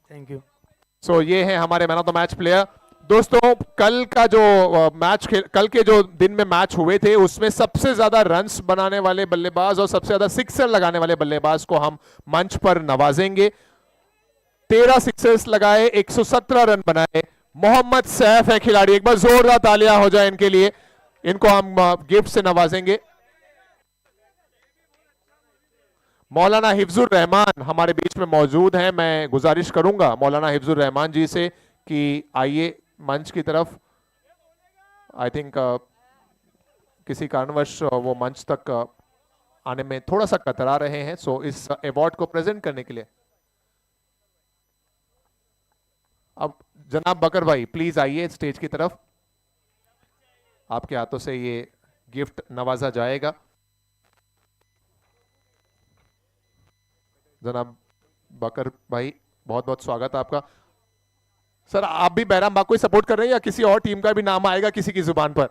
Thank you. सो ये है हमारे man of the match player. दोस्तों कल का जो कल के जो दिन में मैच हुए थे उसमें सबसे ज्यादा रन्स बनाने वाले बल्लेबाज और सबसे ज्यादा सिक्सर लगाने वाले बल्लेबाज को हम मंच पर नवाजेंगे। 13 सिक्सर्स लगाए, 117 रन बनाए, मोहम्मद सैफ है खिलाड़ी। एक बार जोरदार तालियां हो जाए इनके लिए। इनको हम गिफ्ट से नवाजेंगे। मौलाना हिफ्जुर रहमान हमारे बीच में मौजूद हैं। मैं गुजारिश करूंगा मौलाना हिफ्जुर रहमान जी से कि आइए मंच की तरफ। आई थिंक किसी कारणवश वो मंच तक आने में थोड़ा सा कतरा रहे हैं। सो इस अवार्ड को प्रेजेंट करने के लिए अब जनाब बकर भाई प्लीज आइए स्टेज की तरफ। आपके हाथों से ये गिफ्ट नवाजा जाएगा। जनाब बकर भाई बहुत बहुत स्वागत है आपका। सर आप भी बैराम बाग को ही सपोर्ट कर रहे हैं या किसी और टीम का भी नाम आएगा किसी की जुबान पर?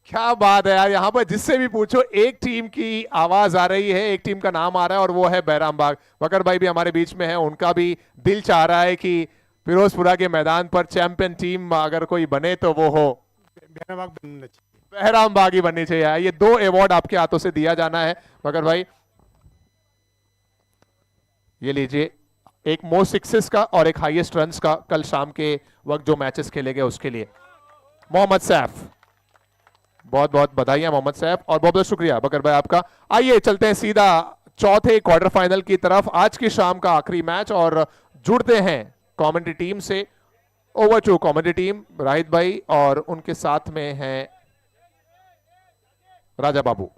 क्या बात है यार, यहां पर जिससे भी पूछो एक टीम की आवाज आ रही है, एक टीम का नाम आ रहा है और वो है बैराम बाग। बकर भाई भी हमारे बीच में है, उनका भी दिल चाह रहा है कि फिरोजपुरा के मैदान पर चैंपियन टीम अगर कोई बने तो वो हो बहराम बाग ही बननी चाहिए। ये 2 अवार्ड आपके हाथों से दिया जाना है बकर भाई। ये लीजिए, एक मोस्ट सिक्सेस का और एक हाईएस्ट रन्स का कल शाम के वक्त जो मैचेस खेले गए उसके लिए। मोहम्मद सैफ, बहुत बहुत बधाइयां मोहम्मद सैफ और बहुत बहुत शुक्रिया बकर भाई आपका। आइए चलते हैं सीधा चौथे क्वार्टर फाइनल की तरफ। आज की शाम का आखिरी मैच और जुड़ते हैं कमेंट्री टीम से। ओवर टू कमेंट्री टीम, राहिद भाई और उनके साथ में हैं राजा बाबू।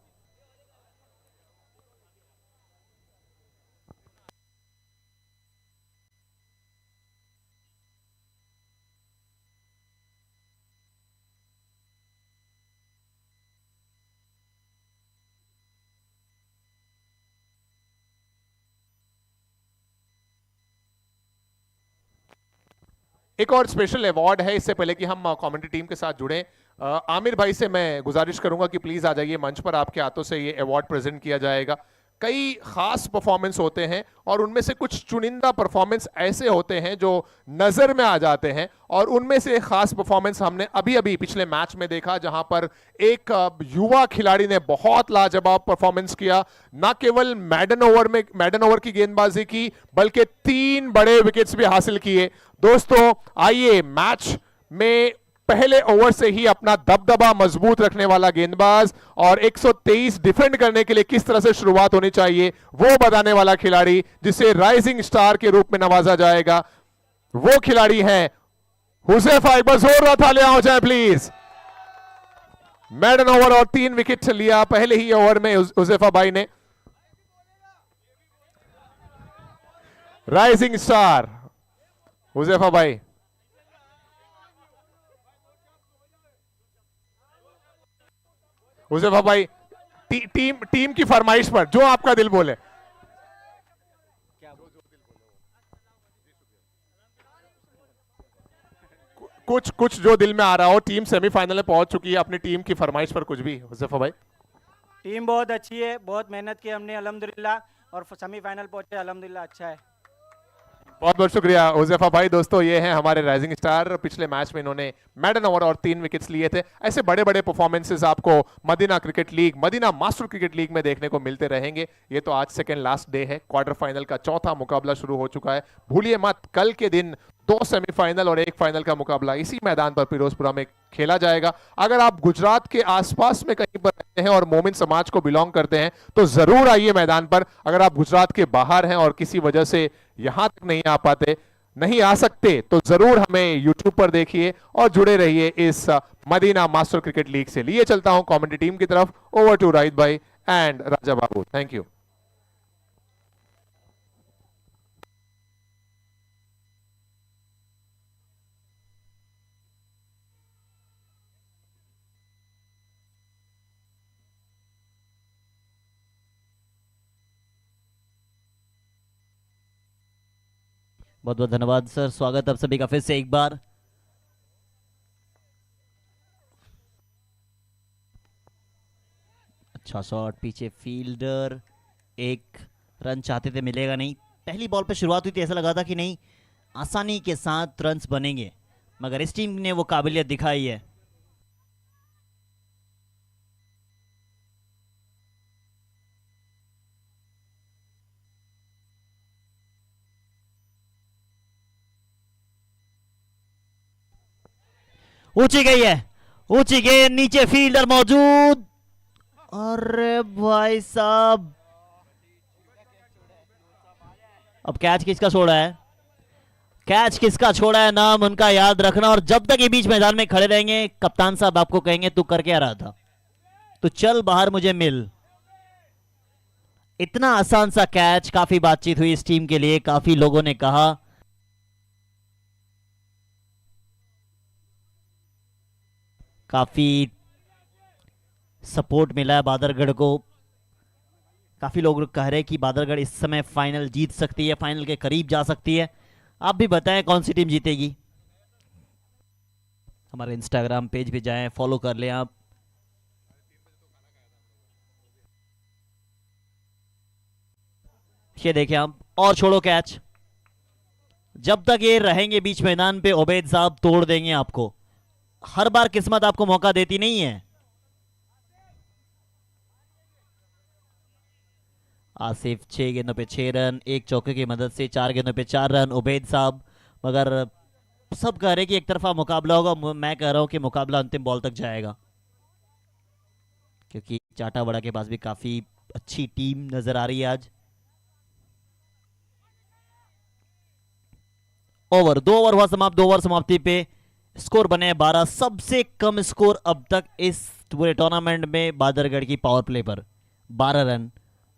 एक और स्पेशल अवार्ड है। इससे पहले कि हम कमेंट्री टीम के साथ जुड़े, आमिर भाई से मैं गुजारिश करूंगा कि प्लीज आ जाइए मंच पर। आपके हाथों से ये अवार्ड प्रेजेंट किया जाएगा। कई खास परफॉर्मेंस होते हैं और उनमें से कुछ चुनिंदा परफॉर्मेंस ऐसे होते हैं जो नजर में आ जाते हैं और उनमें से एक खास परफॉर्मेंस हमने अभी अभी पिछले मैच में देखा जहां पर एक युवा खिलाड़ी ने बहुत लाजवाब परफॉर्मेंस किया। ना केवल मैडन ओवर की गेंदबाजी की बल्कि 3 बड़े विकेट्स भी हासिल किए। दोस्तों आइए मैच में पहले ओवर से ही अपना दबदबा मजबूत रखने वाला गेंदबाज और 123 डिफेंड करने के लिए किस तरह से शुरुआत होनी चाहिए वो बताने वाला खिलाड़ी जिसे राइजिंग स्टार के रूप में नवाजा जाएगा, वो खिलाड़ी है हुजैफा। एक बार जोरदार तालियां हो जाए प्लीज। मैडन ओवर और 3 विकेट लिया पहले ही ओवर में हुजैफा भाई ने। राइजिंग स्टार हुजैफा भाई। हुजैफा भाई टीम की फरमाइश पर जो आपका दिल बोले। कुछ जो दिल में आ रहा हो। टीम सेमीफाइनल में पहुंच चुकी है, अपनी टीम की फरमाइश पर कुछ भी हुजैफा भाई। टीम बहुत अच्छी है, बहुत मेहनत की हमने अल्हम्दुलिल्लाह और सेमीफाइनल पहुंचे अल्हम्दुलिल्लाह, अच्छा है। बहुत बहुत शुक्रिया हुजैफा भाई। दोस्तों ये हैं हमारे राइजिंग स्टार। पिछले मैच में इन्होंने मैडन ओवर और 3 विकेट्स लिए थे। ऐसे बड़े बड़े परफॉर्मेंसेस आपको Madina cricket league, Madina master cricket league में देखने को मिलते रहेंगे। ये तो आज सेकंड लास्ट डे है, क्वार्टर फाइनल का चौथा मुकाबला शुरू हो चुका है। भूलिए मत कल के दिन 2 सेमीफाइनल और 1 फाइनल का मुकाबला इसी मैदान पर फिरोजपुरा में खेला जाएगा। अगर आप गुजरात के आसपास में कहीं पर रहते हैं और मोमिन समाज को बिलोंग करते हैं तो जरूर आइए मैदान पर। अगर आप गुजरात के बाहर हैं और किसी वजह से यहां तक नहीं आ सकते तो जरूर हमें यूट्यूब पर देखिए और जुड़े रहिए इस मदीना मास्टर क्रिकेट लीग से। लिए चलता हूं कमेंट्री टीम की तरफ। ओवर टू राहिद भाई and Raja Babu, thank you. बहुत बहुत धन्यवाद सर, स्वागत आप सभी का फिर से एक बार। अच्छा शॉट, पीछे फील्डर, 1 रन चाहते थे, मिलेगा नहीं। पहली बॉल पे शुरुआत हुई थी, ऐसा लगा था कि नहीं आसानी के साथ रन्स बनेंगे, मगर इस टीम ने वो काबिलियत दिखाई है। ऊंची गई है, ऊंची गेंद, नीचे फील्डर मौजूद। अरे भाई साहब, अब कैच किसका छोड़ा है? कैच किसका छोड़ा है, नाम उनका याद रखना। और जब तक ये बीच मैदान में खड़े रहेंगे, कप्तान साहब आपको कहेंगे तू कर क्या रहा था, तो चल बाहर मुझे मिल। इतना आसान सा कैच। काफी बातचीत हुई इस टीम के लिए, काफी लोगों ने कहा काफी सपोर्ट मिला है बादरगढ़ को। काफी लोग कह रहे हैं कि बादरगढ़ इस समय फाइनल जीत सकती है, फाइनल के करीब जा सकती है। आप भी बताएं कौन सी टीम जीतेगी। हमारे इंस्टाग्राम पेज पे जाएं, फॉलो कर लें आप। ये देखें आप, और छोड़ो कैच। जब तक ये रहेंगे बीच मैदान पे, उबैद साहब तोड़ देंगे आपको। हर बार किस्मत आपको मौका देती नहीं है। आसिफ 6 गेंदों पे 6 रन, एक चौके की मदद से 4 गेंदों पे 4 रन। उबैद साहब, मगर सब कह रहे हैं कि एक तरफा मुकाबला होगा। मैं कह रहा हूं कि मुकाबला अंतिम बॉल तक जाएगा, क्योंकि चाटावाड़ा के पास भी काफी अच्छी टीम नजर आ रही है आज। ओवर 2 ओवर हुआ समाप्त। 2 ओवर समाप्ति पे स्कोर बने 12। सबसे कम स्कोर अब तक इस पूरे टूर्नामेंट में बादरगढ़ की पावर प्ले पर 12 रन।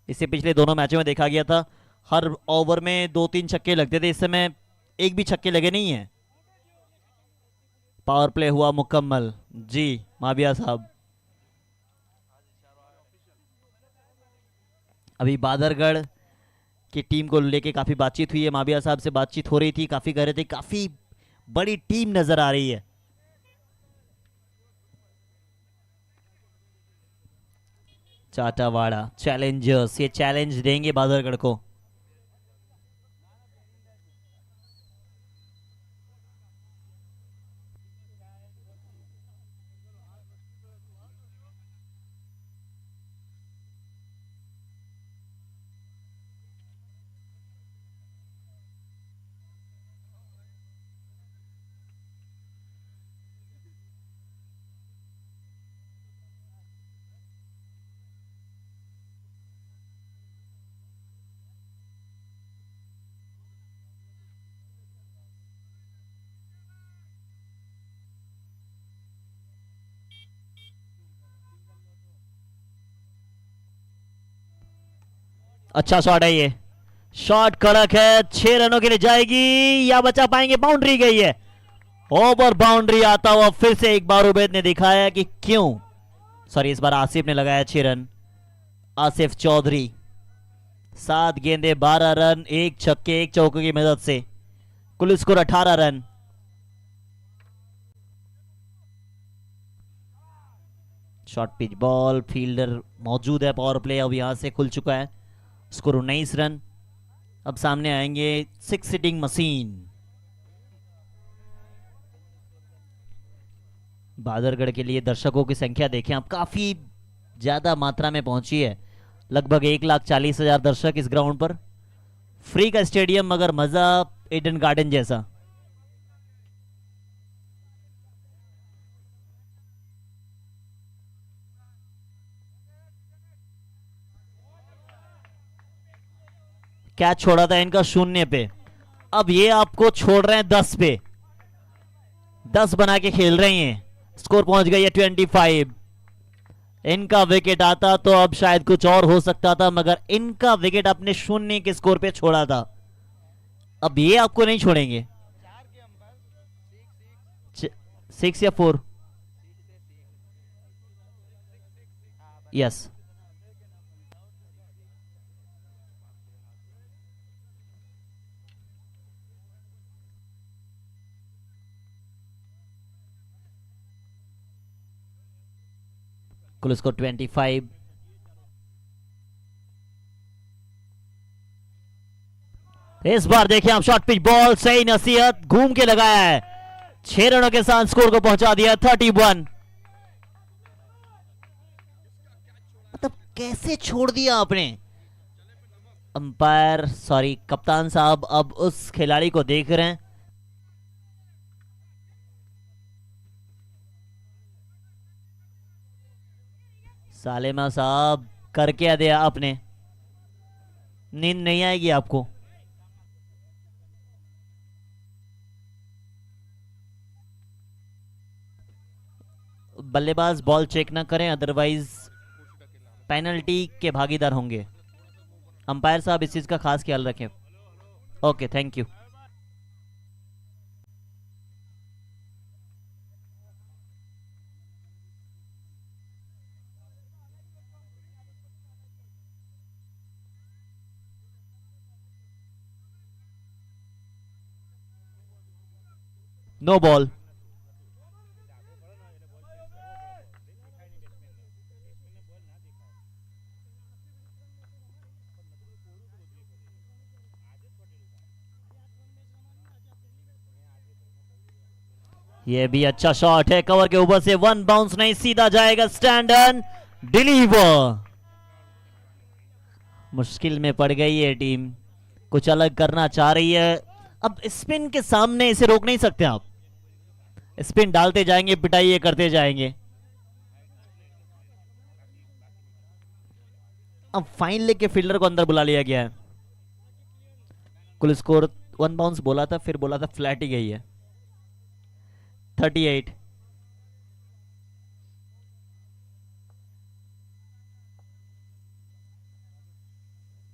इसे पिछले दोनों मैचों में देखा गया था, हर ओवर में 2-3 छक्के लगते थे। इस समय एक भी छक्के लगे नहीं है। पावर प्ले हुआ मुकम्मल। जी माविया साहब, अभी बादरगढ़ की टीम को लेके काफी बातचीत हुई है। माविया साहब से बातचीत हो रही थी, काफी कह रहे थे काफी बड़ी टीम नजर आ रही है। चाटावाड़ा चैलेंजर्स, ये चैलेंज देंगे बादरगढ़ को। अच्छा शॉट है ये, शॉट कड़क है। 6 रनों के लिए जाएगी या बचा पाएंगे? बाउंड्री गई है। ओवर बाउंड्री आता हुआ फिर से एक बार उबैद ने दिखाया कि क्यों, सॉरी इस बार आसिफ ने लगाया 6 रन। आसिफ चौधरी 7 गेंदे 12 रन, एक छक्के एक चौके की मदद से कुल score 18 run. Short pitch ball, fielder मौजूद है। पावर प्ले अब यहां से खुल चुका है। Score 19 run. अब सामने आएंगे 6 सिटिंग मशीन। बादरगढ़ के लिए दर्शकों की संख्या देखें आप, काफी ज्यादा मात्रा में पहुंची है। लगभग 1,40,000 दर्शक इस ग्राउंड पर। फ्री का स्टेडियम, मगर मजा ईडन गार्डन जैसा। कैच छोड़ा था इनका 0 पे, अब ये आपको छोड़ रहे हैं 10 पे। 10 बना के खेल रहे हैं। स्कोर पहुंच गई है 25। इनका विकेट आता तो अब शायद कुछ और हो सकता था, मगर इनका विकेट अपने 0 के स्कोर पे छोड़ा था। अब ये आपको नहीं छोड़ेंगे। 6 या 4? यस। कुल स्कोर 25। इस बार देखिए आप, शॉर्ट पिच बॉल, सही नसीहत, घूम के लगाया है, 6 रनों के साथ स्कोर को पहुंचा दिया 31। मतलब कैसे छोड़ दिया आपने। अंपायर सॉरी कप्तान साहब अब उस खिलाड़ी को देख रहे हैं। सालेमा साहब कर क्या दिया आपने, नींद नहीं आएगी आपको। बल्लेबाज बॉल चेक ना करें, अदरवाइज पेनल्टी के भागीदार होंगे। अंपायर साहब इस चीज का खास ख्याल रखें। Okay, thank you. No ball. ये भी अच्छा शॉट है, कवर के ऊपर से, वन बाउंस नहीं, सीधा जाएगा स्टैंड एंड डिलीवर। मुश्किल में पड़ गई है टीम, कुछ अलग करना चाह रही है। अब स्पिन के सामने इसे रोक नहीं सकते आप, स्पिन डालते जाएंगे, पिटाई ये करते जाएंगे। अब फाइन लेग के फील्डर को अंदर बुला लिया गया है। कुल स्कोर 1 बाउंस बोला था, फिर बोला था फ्लैट ही गई है। 38।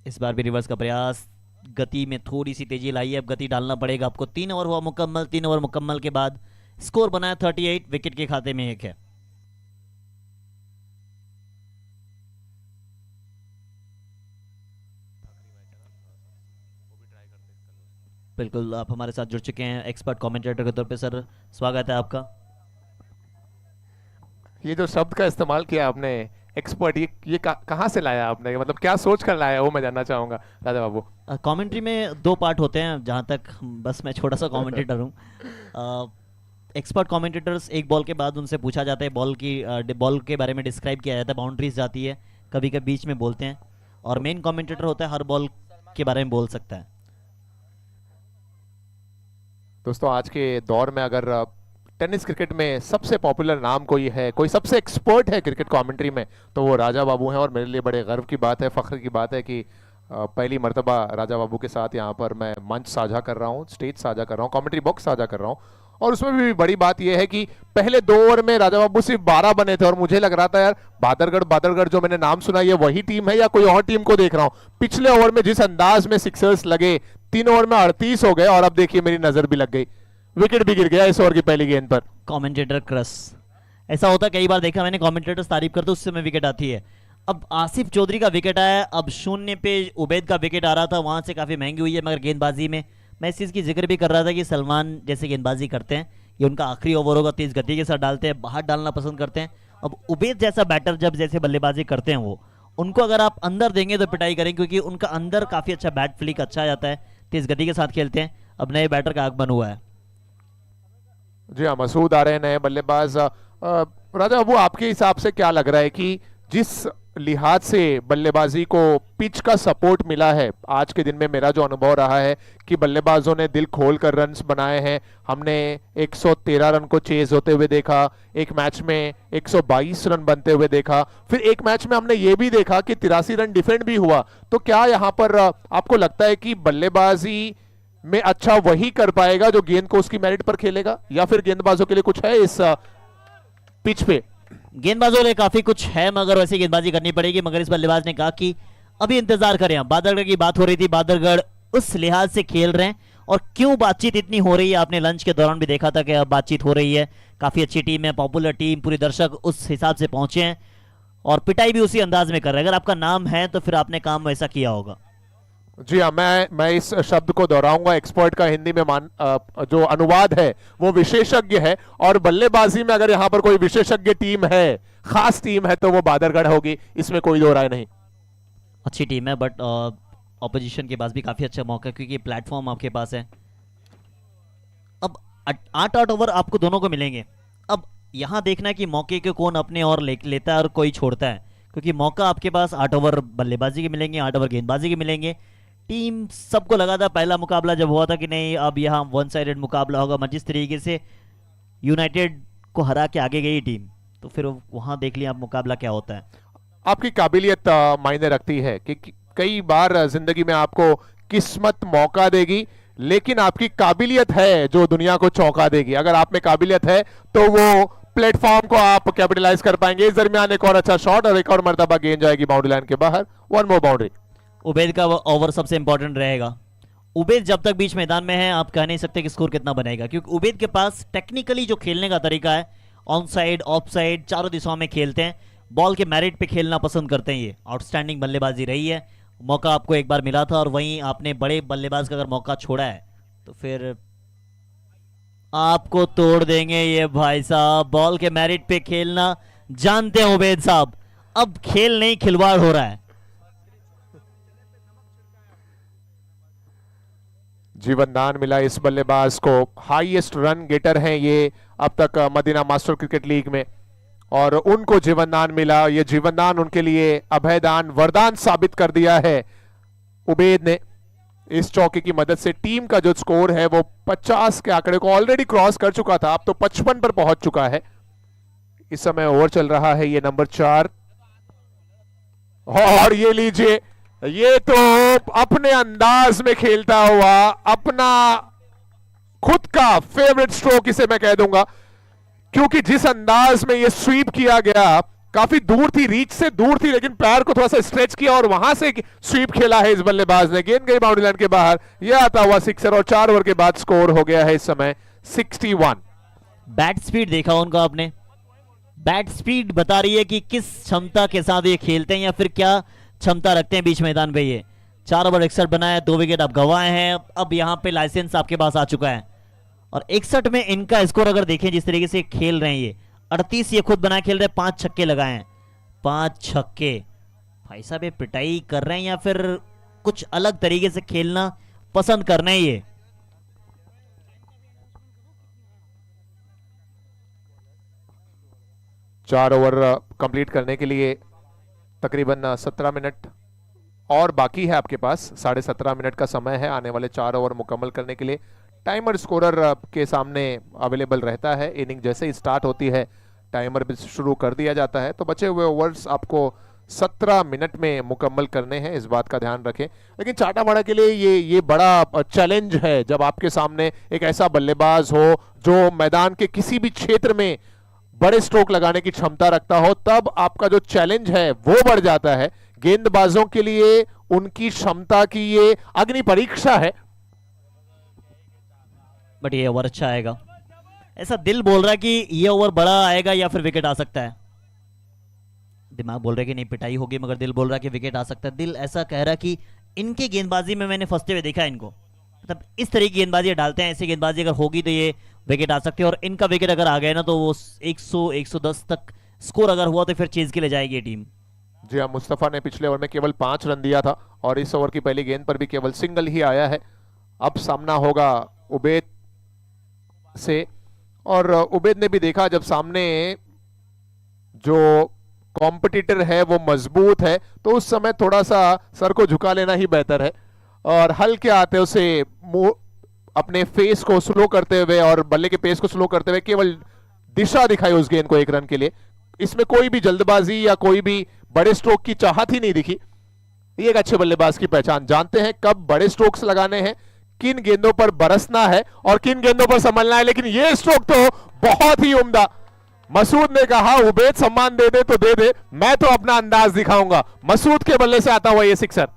इस बार भी रिवर्स का प्रयास, गति में थोड़ी सी तेजी लाई है, अब गति डालना पड़ेगा आपको। 3 ओवर हुआ मुकम्मल, 3 ओवर मुकम्मल के बाद स्कोर बनाया 38, विकेट के खाते में 1 है। बिल्कुल, आप हमारे साथ जुड़ चुके हैं एक्सपर्ट कमेंटेटर के तौर पे। सर स्वागत है आपका। ये जो शब्द का इस्तेमाल किया आपने एक्सपर्ट, ये कहाँ से लाया आपने, मतलब क्या सोच कर लाया, वो मैं जानना चाहूंगा राजा बाबू। कमेंट्री में 2 पार्ट होते हैं, जहां तक बस मैं छोटा सा कमेंटेटर हूँ। एक्सपर्ट कमेंटेटर्स एक बॉल के बाद उनसे पूछा जाता है, बॉल के बारे में डिस्क्राइब किया जाता है, बाउंड्रीज जाती है, कभी कभी बीच में बोलते हैं, और मेन कमेंटेटर होता है हर बॉल के बारे में बोल सकता है। दोस्तों आज के दौर में अगर टेनिस क्रिकेट में सबसे पॉपुलर नाम कोई है, कोई सबसे एक्सपर्ट है क्रिकेट कमेंट्री में, तो वो राजा बाबू हैं। और मेरे लिए बड़े गर्व की बात है, फख्र की बात है कि पहली मर्तबा राजा बाबू के साथ यहाँ पर मैं मंच साझा कर रहा हूँ, स्टेज साझा कर रहा हूँ, कमेंट्री बॉक्स साझा कर रहा हूँ। और उसमें भी बड़ी बात यह है कि पहले 2 ओवर में राजा बाबू सिर्फ 12 बने थे, और मुझे लग रहा था यार बादरगढ़ जो मैंने नाम सुना, ये वही टीम है या कोई और टीम को देख रहा हूँ। पिछले ओवर में जिस अंदाज में सिक्सर्स लगे, 3 ओवर में 38 हो गए, और अब देखिए मेरी नजर भी लग गई, विकेट भी गिर गया इस ओवर की पहली गेंद पर। कमेंटेटर क्रस, ऐसा होता कई बार देखा मैंने, कमेंटेटर्स तारीफ करते उससे में विकेट आती है। अब आसिफ चौधरी का विकेट आया, अब 0 पे उबैद का विकेट आ रहा था, वहां से काफी महंगी हुई है। मगर गेंदबाजी में मैं इस चीज की जिक्र भी कर रहा था कि सलमान जैसे गेंदबाजी करते हैं, ये उनका आखिरी ओवर होगा, तेज गति के साथ डालते हैं, बाहर डालना पसंद करते हैं। अब उबैद जैसा बैटर जब जैसे बल्लेबाजी करते हैं, वो उनको अगर आप अंदर देंगे तो पिटाई करेंगे, क्योंकि उनका अंदर काफी अच्छा बैट फ्लिक अच्छा जाता है, तेज गति के साथ खेलते हैं। अब नए बैटर का आगमन हुआ है। जी हाँ, मसूद आ रहे हैं नए बल्लेबाज। राजा बाबू आपके हिसाब से क्या लग रहा है कि जिस लिहाज से बल्लेबाजी को पिच का सपोर्ट मिला है, आज के दिन में मेरा जो अनुभव रहा है कि बल्लेबाजों ने दिल खोलकर रन्स बनाए हैं। हमने 113 रन को चेज होते हुए देखा, एक मैच में 122 रन बनते हुए देखा, फिर एक मैच में हमने ये भी देखा कि 83 रन डिफेंड भी हुआ। तो क्या यहाँ पर आपको लगता है कि बल्लेबाजी में अच्छा वही कर पाएगा जो गेंद को उसकी मेरिट पर खेलेगा, या फिर गेंदबाजों के लिए कुछ है इस पिच पे? गेंदबाजों के लिए काफी कुछ है, मगर वैसे गेंदबाजी करनी पड़ेगी। मगर इस बल्लेबाज ने कहा कि अभी इंतजार करें। बादरगढ़ की बात हो रही थी, बादरगढ़ उस लिहाज से खेल रहे हैं, और क्यों बातचीत इतनी हो रही है, आपने लंच के दौरान भी देखा था कि अब बातचीत हो रही है। काफी अच्छी टीम है, पॉपुलर टीम, पूरे दर्शक उस हिसाब से पहुंचे हैं, और पिटाई भी उसी अंदाज में कर रहे हैं। अगर आपका नाम है तो फिर आपने काम वैसा किया होगा। जी हाँ, मैं इस शब्द को दोहराऊंगा, एक्सपर्ट का हिंदी में जो अनुवाद है वो विशेषज्ञ है, और बल्लेबाजी में अगर यहाँ पर कोई विशेषज्ञ टीम है, खास टीम है, तो वो बादरगढ़ होगी, इसमें कोई दो राय नहीं। अच्छी टीम है, बट ऑपोजिशन के पास भी काफी अच्छा मौका है, क्योंकि प्लेटफॉर्म आपके पास है। अब 8-8 ओवर आपको दोनों को मिलेंगे। अब यहां देखना है कि मौके को कौन अपने और लेता है और कोई छोड़ता है, क्योंकि मौका आपके पास 8 ओवर बल्लेबाजी के मिलेंगे, 8 ओवर गेंदबाजी के मिलेंगे। टीम सबको लगा था पहला मुकाबला जब हुआ था कि नहीं अब यहाँ वन साइडेड मुकाबला होगा, जिस तरीके से यूनाइटेड को हरा के आगे गई टीम, तो फिर वहां देख लिया आप मुकाबला क्या होता है। आपकी काबिलियत मायने रखती है कि कई बार जिंदगी में आपको किस्मत मौका देगी, लेकिन आपकी काबिलियत है जो दुनिया को चौंका देगी। अगर आप में काबिलियत है तो वो प्लेटफॉर्म को आप कैपिटलाइज कर पाएंगे। इस दरमियान एक और अच्छा शॉट और एक और मर्तबा गेंद जाएगी बाउंड्री लाइन के बाहर। One more boundary. उबैद का ओवर सबसे इंपॉर्टेंट रहेगा। उबैद जब तक बीच मैदान में है आप कह नहीं सकते कि स्कोर कितना बनेगा, क्योंकि उबैद के पास टेक्निकली जो खेलने का तरीका है, ऑन साइड ऑफ साइड चारों दिशाओं में खेलते हैं, बॉल के मेरिट पे खेलना पसंद करते हैं। ये आउटस्टैंडिंग बल्लेबाजी रही है। मौका आपको एक बार मिला था और वहीं आपने बड़े बल्लेबाज का अगर मौका छोड़ा है तो फिर आपको तोड़ देंगे ये भाई साहब। बॉल के मेरिट पे खेलना जानते हैं उबैद साहब, अब खेल नहीं खिलवाड़ हो रहा है। जीवनदान मिला इस बल्लेबाज को। हाईएस्ट रन गेटर हैं ये अब तक मदीना मास्टर क्रिकेट लीग में, और उनको जीवनदान मिला। ये जीवनदान उनके लिए अभयदान वरदान साबित कर दिया है उबैद ने। इस चौके की मदद से टीम का जो स्कोर है वो 50 के आंकड़े को ऑलरेडी क्रॉस कर चुका था, अब तो 55 पर पहुंच चुका है। इस समय ओवर चल रहा है ये नंबर 4, और ये लीजिए, ये तो अपने अंदाज में खेलता हुआ अपना खुद का फेवरेट स्ट्रोक इसे मैं कह दूंगा, क्योंकि जिस अंदाज में ये स्वीप किया गया, काफी दूर थी, रीच से दूर थी, लेकिन पैर को थोड़ा सा स्ट्रेच किया और वहां से स्वीप खेला है इस बल्लेबाज ने। गेंद गई बाउंड्री लाइन के बाहर, यह आता हुआ सिक्सर, और 4 ओवर के बाद स्कोर हो गया है इस समय 61। बैट स्पीड देखा उनका आपने? बैट स्पीड बता रही है कि किस क्षमता के साथ ये खेलते हैं या फिर क्या क्षमता रखते हैं बीच मैदान पे। ये 4 ओवर 61 बनाया, 2 विकेट आप गंवाए हैं। अब यहां पे लाइसेंस आपके पास आ चुका है, और 61 में इनका स्कोर अगर देखें जिस तरीके से खेल रहे हैं ये 38 ये खुद बनाए खेल रहे हैं, 5 छक्के लगाए हैं, 5 छक्के। भाई साहब ये पिटाई कर रहे हैं या फिर कुछ अलग तरीके से खेलना पसंद कर रहे हैं ये? चार ओवर कंप्लीट करने के लिए तकरीबन 17 मिनट और बाकी है आपके पास। 17.5 मिनट का समय है आने वाले 4 ओवर मुकम्मल करने के लिए। टाइमर स्कोरर के सामने अवेलेबल रहता है। इनिंग जैसे ही स्टार्ट होती है टाइमर भी शुरू कर दिया जाता है। तो बचे हुए ओवर्स आपको 17 मिनट में मुकम्मल करने हैं, इस बात का ध्यान रखें। लेकिन चाटावाड़ा के लिए ये बड़ा चैलेंज है जब आपके सामने एक ऐसा बल्लेबाज हो जो मैदान के किसी भी क्षेत्र में बड़े स्ट्रोक लगाने की क्षमता रखता हो, तब आपका जो चैलेंज है वो बढ़ जाता है। गेंदबाजों के लिए उनकी क्षमता की ये अग्नि परीक्षा है। बट ये ओवर अच्छा आएगा, ऐसा दिल बोल रहा है कि ये ओवर बड़ा आएगा या फिर विकेट आ सकता है। दिमाग बोल रहा है कि नहीं पिटाई होगी, मगर दिल बोल रहा है कि विकेट आ सकता है। दिल ऐसा कह रहा है कि इनकी गेंदबाजी में मैंने फंसते हुए देखा है इनको, मतलब इस तरह की गेंदबाजी डालते हैं, ऐसी गेंदबाजी अगर होगी तो ये विकेट आ सकते हैं। और इनका विकेट अगर आ गया ना तो वो 100-110 तक स्कोर अगर हुआ तो फिर चेज के लिए जाएगी ये टीम। जी हाँ, मुस्तफा ने पिछले ओवर में केवल 5 रन दिया था और इस ओवर की पहली गेंद पर भी केवल सिंगल ही आया है। अब सामना होगा उबैद से, और उबैद ने भी देखा जब सामने जो कॉम्पिटिटर है वो मजबूत है तो उस समय थोड़ा सा सर को झुका लेना ही बेहतर है, और हल्के आते उसे अपने फेस को स्लो करते हुए और बल्ले के पेस को स्लो करते हुए केवल दिशा दिखाई उस गेंद को 1 रन के लिए। इसमें कोई भी जल्दबाजी या कोई भी बड़े स्ट्रोक की चाहत ही नहीं दिखी। ये एक अच्छे बल्लेबाज की पहचान, जानते हैं कब बड़े स्ट्रोक्स लगाने हैं, किन गेंदों पर बरसना है और किन गेंदों पर संभलना है। लेकिन ये स्ट्रोक तो बहुत ही उम्दा। मसूद ने कहा उबैद सम्मान दे दे तो दे दे, मैं तो अपना अंदाज दिखाऊंगा। मसूद के बल्ले से आता हुआ ये सिक्सर।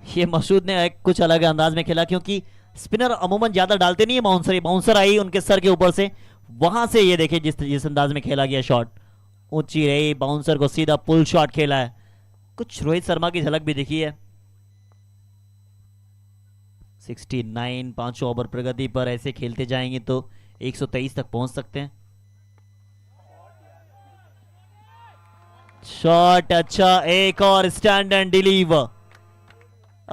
ये मसूद ने कुछ अलग अंदाज में खेला, क्योंकि स्पिनर अमूमन ज्यादा डालते नहीं है। बाउंसर आई उनके सर के ऊपर से, वहां से ये देखे जिस अंदाज में खेला गया शॉट ऊंची रही, बाउंसर को सीधा पुल शॉट खेला है। कुछ रोहित शर्मा की झलक भी दिखी है। 69 5 ओवर प्रगति पर ऐसे खेलते जाएंगे तो 123 तक पहुंच सकते हैं। शॉट अच्छा, एक और स्टैंड एंड डिलीवर।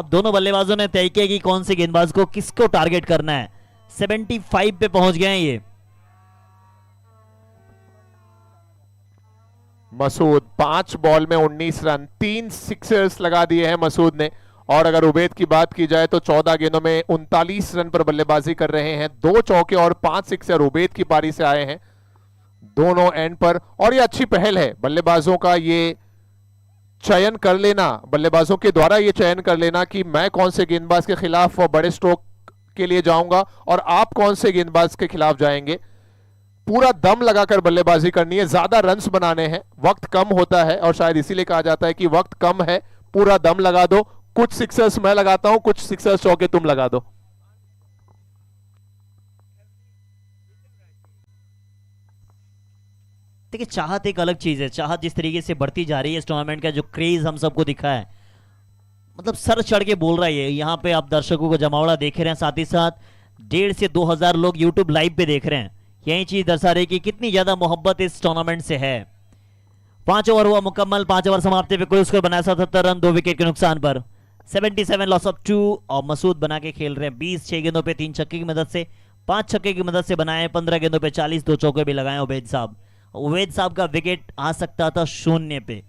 अब दोनों बल्लेबाजों ने तय किया कि कौन से गेंदबाज को किसको टारगेट करना है। 75 पे पहुंच गए हैं ये। मसूद 5 बॉल में 19 रन, 3 सिक्सर्स लगा दिए हैं मसूद ने। और अगर उबैद की बात की जाए तो 14 गेंदों में 39 रन पर बल्लेबाजी कर रहे हैं। 2 चौके और 5 सिक्सर उबैद की पारी से आए हैं दोनों एंड पर। और ये अच्छी पहल है बल्लेबाजों का, ये चयन कर लेना, बल्लेबाजों के द्वारा ये चयन कर लेना कि मैं कौन से गेंदबाज के खिलाफ बड़े स्ट्रोक के लिए जाऊंगा और आप कौन से गेंदबाज के खिलाफ जाएंगे। पूरा दम लगाकर बल्लेबाजी करनी है, ज्यादा रन्स बनाने हैं, वक्त कम होता है और शायद इसीलिए कहा जाता है कि वक्त कम है, पूरा दम लगा दो। कुछ सिक्सर्स मैं लगाता हूं, कुछ सिक्सर्स चौके तुम लगा दो। देखिए चाहत एक अलग चीज है। चाहत जिस तरीके से बढ़ती जा रही है, इस टूर्नामेंट का जो क्रेज हम सबको दिखा है, मतलब सर चढ़ के बोल रहा है। यहाँ पे आप दर्शकों को जमावड़ा देख रहे हैं, साथ ही साथ 1.5 से 2 हजार लोग यूट्यूब लाइव पे देख रहे हैं। यही चीज दर्शा रही कि कितनी ज्यादा मोहब्बत इस टूर्नामेंट से है। 5 ओवर हुआ मुकम्मल, 5 ओवर समाप्ति पे कुल स्कोर बना 77 रन 2 विकेट के नुकसान पर। 77 लॉस ऑफ 2 और मसूद बना के खेल रहे हैं 20, 6 गेंदों पे 3 छक्के की मदद से, 5 छक्के की मदद से बनाए, 15 गेंदों पे 40, 2 चौके भी लगाए उबैद साहब। उबैद साहब का विकेट आ सकता था 0 पे,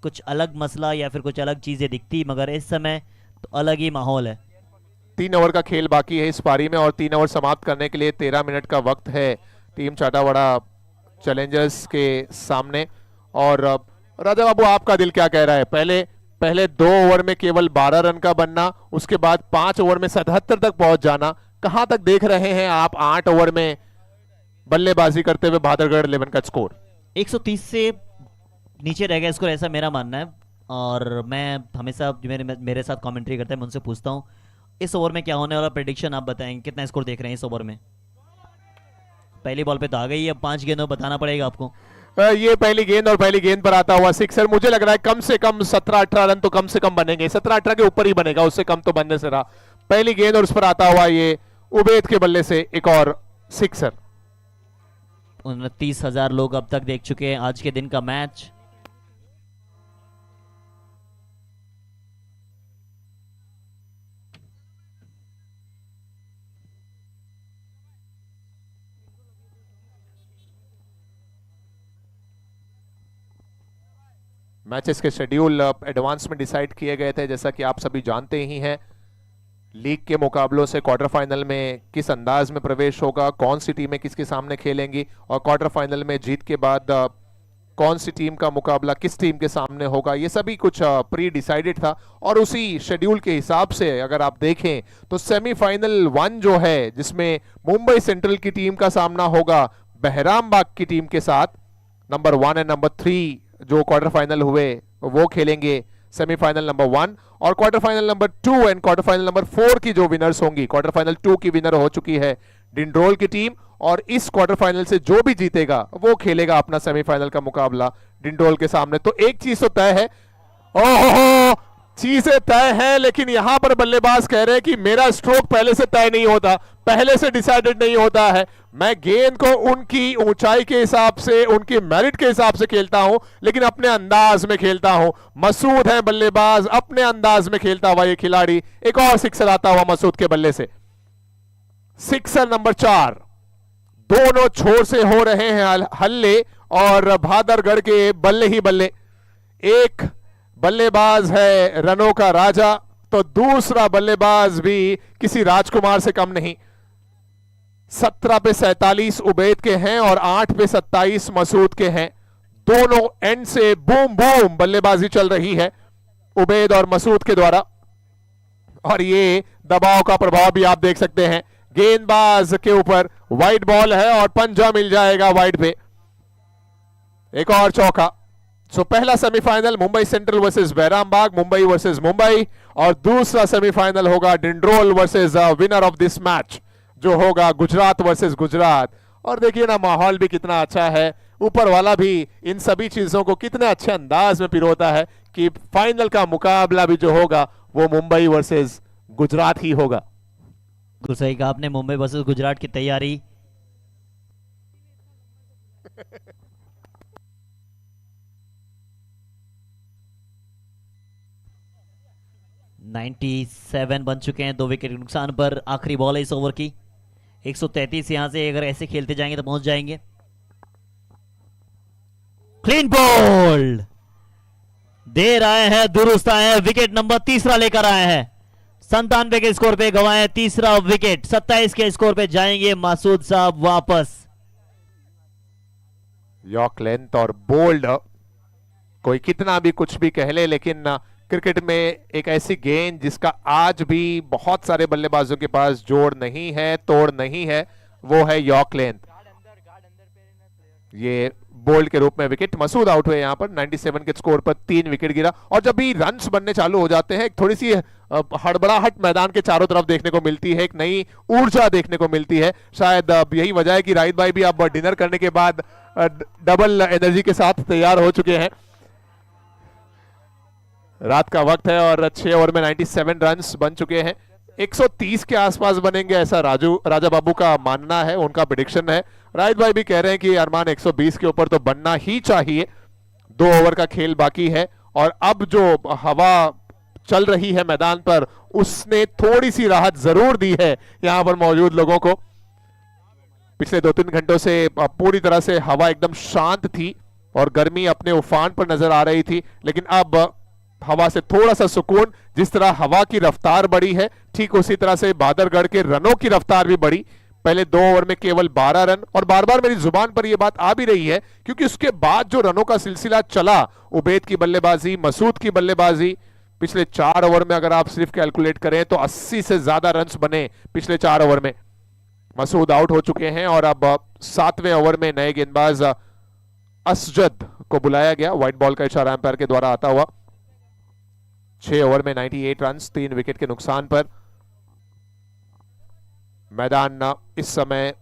कुछ अलग मसला या फिर कुछ अलग चीजें दिखती, मगर इस समय तो अलग ही माहौल है। 3 ओवर का खेल बाकी है इस पारी में और 3 ओवर समाप्त करने के लिए 13 मिनट का वक्त है टीम चाटावाड़ा चैलेंजर्स के सामने। और राजा बाबू आपका दिल क्या कह रहा है? पहले 2 ओवर में केवल 12 रन का बनना, उसके बाद 5 ओवर में 77 तक पहुंच जाना, कहां तक देख रहे हैं आप 8 ओवर में बल्लेबाजी करते हुए बहादुरगढ़ 11 का स्कोर? 130 से नीचे रह गया स्कोर, ऐसा मेरा मानना है। और मैं हमेशा मेरे साथ कमेंट्री करते हैं, मैं उनसे पूछता हूं इस ओवर में क्या होने वाला, प्रेडिक्शन आप बताएंगे, कितना स्कोर देख रहे हैं इस ओवर में? पहली बॉल पे तो आ गई, अब 5 गेंदों बताना पड़ेगा आपको। ये पहली गेंद और पहली गेंद पर आता हुआ सिक्सर, मुझे लग रहा है कम से कम 17-18 रन तो कम से कम बनेंगे, 17-18 के ऊपर ही बनेगा, उससे कम तो बनने से रहा। पहली गेंद और उस पर आता हुआ ये उबैद के बल्ले से एक और सिक्सर। 29,000 लोग अब तक देख चुके हैं आज के दिन का मैच। मैचेस के शेड्यूल एडवांस में डिसाइड किए गए थे, जैसा कि आप सभी जानते ही हैं। लीग के मुकाबलों से क्वार्टर फाइनल में किस अंदाज में प्रवेश होगा, कौन सी टीमें किसके सामने खेलेंगी और क्वार्टर फाइनल में जीत के बाद कौन सी टीम का मुकाबला किस टीम के सामने होगा, ये सभी कुछ प्री डिसाइडेड था। और उसी शेड्यूल के हिसाब से अगर आप देखें तो सेमीफाइनल 1 जो है, जिसमें मुंबई सेंट्रल की टीम का सामना होगा बहरामबाग की टीम के साथ, नंबर 1 एंड नंबर 3 जो क्वार्टर फाइनल हुए वो खेलेंगे सेमीफाइनल नंबर 1, और quarter final number 2 and quarter final number 4 की जो विनर्स होंगी, क्वार्टर फाइनल 2 की विनर हो चुकी है डिंड्रोल की टीम, और इस क्वार्टर फाइनल से जो भी जीतेगा वो खेलेगा अपना सेमीफाइनल का मुकाबला डिंड्रोल के सामने। तो एक चीज तो तय है, ओहो चीजें तय है, लेकिन यहां पर बल्लेबाज कह रहे हैं कि मेरा स्ट्रोक पहले से तय नहीं होता, पहले से डिसाइडेड नहीं होता है, मैं गेंद को उनकी ऊंचाई के हिसाब से, उनकी मेरिट के हिसाब से खेलता हूं, लेकिन अपने अंदाज में खेलता हूं। मसूद है बल्लेबाज, अपने अंदाज में खेलता हुआ ये खिलाड़ी। एक और सिक्सर आता हुआ मसूद के बल्ले से, सिक्सर नंबर 4। दोनों छोर से हो रहे हैं हल्ले और भादरगढ़ के बल्ले ही बल्ले। एक बल्लेबाज है रनों का राजा, तो दूसरा बल्लेबाज भी किसी राजकुमार से कम नहीं। 17 पे 47 उबैद के हैं और 8 पे 27 मसूद के हैं। दोनों एंड से बूम बूम बल्लेबाजी चल रही है उबैद और मसूद के द्वारा, और ये दबाव का प्रभाव भी आप देख सकते हैं। गेंदबाज के ऊपर वाइड बॉल है और पंजा मिल जाएगा वाइड पे। एक और चौका। सो पहला semifinal Mumbai central versus Behrambaug, Mumbai versus Mumbai, और दूसरा सेमीफाइनल होगा Dindrol versus winner of this match जो होगा गुजरात वर्सेस गुजरात। और देखिए ना माहौल भी कितना अच्छा है, ऊपर वाला भी इन सभी चीजों को कितने अच्छे अंदाज में पिरोता है कि फाइनल का मुकाबला भी जो होगा वो मुंबई वर्सेस गुजरात ही होगा। सही कहा आपने, मुंबई वर्सेस गुजरात की तैयारी। 97 बन चुके हैं 2 विकेट के नुकसान पर। आखिरी बॉल है इस ओवर की। 133 यहां से अगर ऐसे खेलते जाएंगे तो पहुंच जाएंगे। क्लीन बॉल दे रहे हैं, दुरुस्त आए हैं, विकेट नंबर तीसरा लेकर आए हैं। 97 के स्कोर पे गंवाए तीसरा विकेट। 27 के स्कोर पे जाएंगे मासूद साहब वापस। यॉर्क लेंथ और बोल्ड, कोई कितना भी कुछ भी कह ले, लेकिन क्रिकेट में एक ऐसी गेंद जिसका आज भी बहुत सारे बल्लेबाजों के पास जोड़ नहीं है, तोड़ नहीं है, वो है यॉर्क लेंथ। ये बोल्ड के रूप में विकेट। मसूद आउट हुए यहां पर 97 के स्कोर पर 3 विकेट गिरा। और जब भी रन्स बनने चालू हो जाते हैं, एक थोड़ी सी हड़बड़ाहट मैदान के चारों तरफ देखने को मिलती है, एक नई ऊर्जा देखने को मिलती है। शायद यही वजह है कि राहित भाई भी अब डिनर करने के बाद डबल एनर्जी के साथ तैयार हो चुके हैं। रात का वक्त है और 6 ओवर में 97 रन्स बन चुके हैं। 130 के आसपास बनेंगे ऐसा राजा बाबू का मानना है, उनका प्रेडिक्शन है। राहित भाई भी कह रहे हैं कि अरमान 120 के ऊपर तो बनना ही चाहिए। 2 ओवर का खेल बाकी है और अब जो हवा चल रही है मैदान पर, उसने थोड़ी सी राहत जरूर दी है यहां पर मौजूद लोगों को। पिछले 2-3 घंटों से पूरी तरह से हवा एकदम शांत थी और गर्मी अपने उफान पर नजर आ रही थी, लेकिन अब हवा से थोड़ा सा सुकून। जिस तरह हवा की रफ्तार बढ़ी है, ठीक उसी तरह से बादरगढ़ के रनों की रफ्तार भी बढ़ी। पहले 2 ओवर में केवल 12 रन, और बार बार मेरी जुबान पर यह बात आ भी रही है क्योंकि उसके बाद जो रनों का सिलसिला चला, उबैद की बल्लेबाजी, मसूद की बल्लेबाजी, पिछले 4 ओवर में अगर आप सिर्फ कैलकुलेट करें तो 80 से ज्यादा रन्स बने पिछले 4 ओवर में। मसूद आउट हो चुके हैं और अब 7वें ओवर में नए गेंदबाज असजद को बुलाया गया, व्हाइट बॉल का इशारा अंपायर के द्वारा आता हुआ। 6 ओवर में 98 रन्स, 3 विकेट के नुकसान पर। मैदान इस समय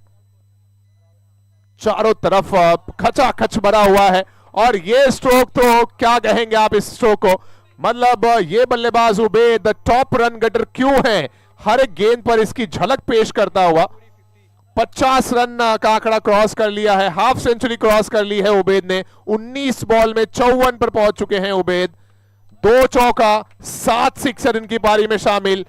चारों तरफ खचाखच भरा हुआ है और ये स्ट्रोक तो क्या कहेंगे आप इस स्ट्रोक को। मतलब ये बल्लेबाज उबैद टॉप रन गेटर क्यों है, हर एक गेंद पर इसकी झलक पेश करता हुआ। 50 रन का आंकड़ा क्रॉस कर लिया है, हाफ सेंचुरी क्रॉस कर ली है उबैद ने। 19 बॉल में 54 पर पहुंच चुके हैं उबैद। 2 चौका, 7 सिक्सर इनकी पारी में शामिल।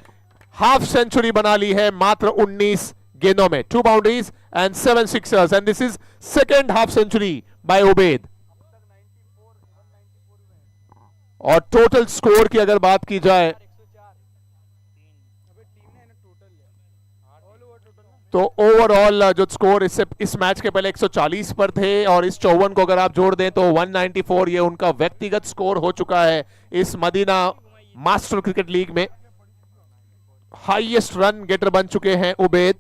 हाफ सेंचुरी बना ली है मात्र 19 गेंदों में। 2 boundaries and 7 sixers and this is second half century by Ubaid. और टोटल स्कोर की अगर बात की जाए तो ओवरऑल जो स्कोर इस मैच के पहले 140 पर थे और इस 54 को अगर आप जोड़ दें तो 194 ये उनका व्यक्तिगत स्कोर हो चुका है इस मदीना मास्टर क्रिकेट लीग में। हाईएस्ट रन गेटर बन चुके हैं उबैद।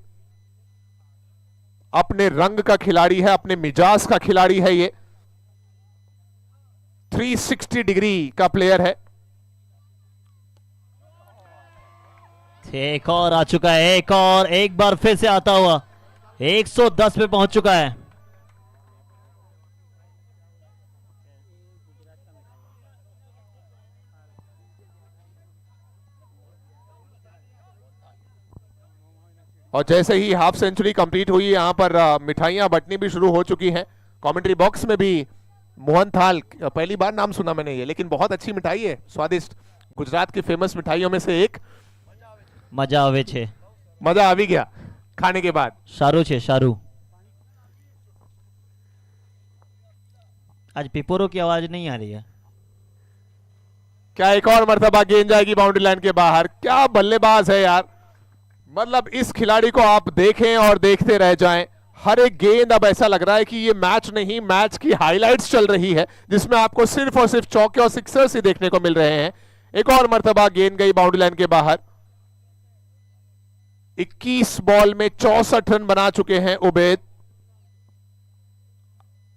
अपने रंग का खिलाड़ी है, अपने मिजाज का खिलाड़ी है ये। 360 डिग्री का प्लेयर है। एक और आ चुका है, एक और, एक बार फिर से आता हुआ 110 पे पहुंच चुका है। और जैसे ही हाफ सेंचुरी कंप्लीट हुई, यहां पर मिठाइयां बंटनी भी शुरू हो चुकी हैं। कमेंट्री बॉक्स में भी मोहन थाल, पहली बार नाम सुना मैंने ये, लेकिन बहुत अच्छी मिठाई है, स्वादिष्ट, गुजरात की फेमस मिठाइयों में से एक। मजा आवे छे, मजा आ भी गया खाने के बाद। शारू छे शारू। आज पिपोरो की आवाज नहीं आ रही है। क्या एक और मर्तबा गेंद जाएगी बाउंड्री लाइन के बाहर। क्या बल्लेबाज है यार, मतलब इस खिलाड़ी को आप देखें और देखते रह जाएं। हर एक गेंद अब ऐसा लग रहा है कि ये मैच नहीं, मैच की हाइलाइट्स चल रही है जिसमें आपको सिर्फ और सिर्फ चौके और सिक्सर्स ही देखने को मिल रहे हैं। एक और मर्तबा गेंद गई बाउंड्री लाइन के बाहर। 21 बॉल में 64 रन बना चुके हैं Ubaid.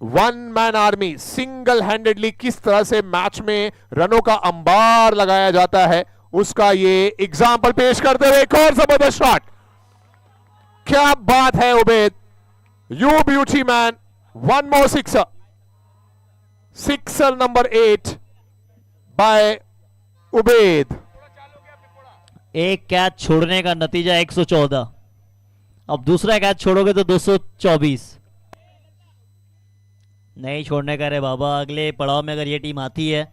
1 man army, single handedly किस तरह से मैच में रनों का अंबार लगाया जाता है उसका ये एग्जाम्पल पेश करते हुए एक और जबरदस्त शॉट। क्या बात है Ubaid, you beauty man. 1 more sixer, sixer number 8 by Ubaid. एक कैच छोड़ने का नतीजा 114। अब दूसरा कैच छोड़ोगे तो 224। नहीं छोड़ने का रे बाबा, अगले पड़ाव में अगर ये टीम आती है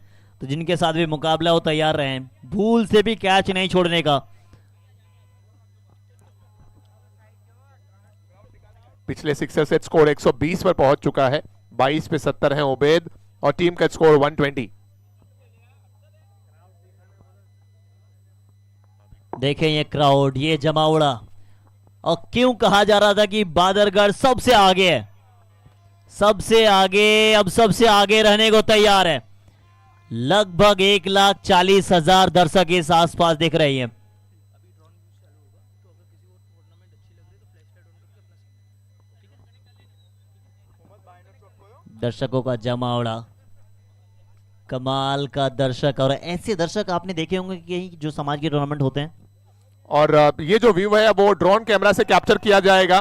तो जिनके साथ भी मुकाबला हो तैयार रहें, भूल से भी कैच नहीं छोड़ने का। पिछले सिक्सर से स्कोर 120 पर पहुंच चुका है, 22 पे 70 है उबैद और टीम का स्कोर 120। देखें ये क्राउड, ये जमावड़ा, और क्यों कहा जा रहा था कि बादरगढ़ सबसे आगे है, सबसे आगे, अब सबसे आगे रहने को तैयार है। लगभग 1,40,000 दर्शक इस आसपास दिख रही हैं। दर्शकों का जमावड़ा, कमाल का दर्शक, और ऐसे दर्शक आपने देखे होंगे कि जो समाज के टूर्नामेंट होते हैं। और ये जो व्यू है वो ड्रोन कैमरा से कैप्चर किया जाएगा,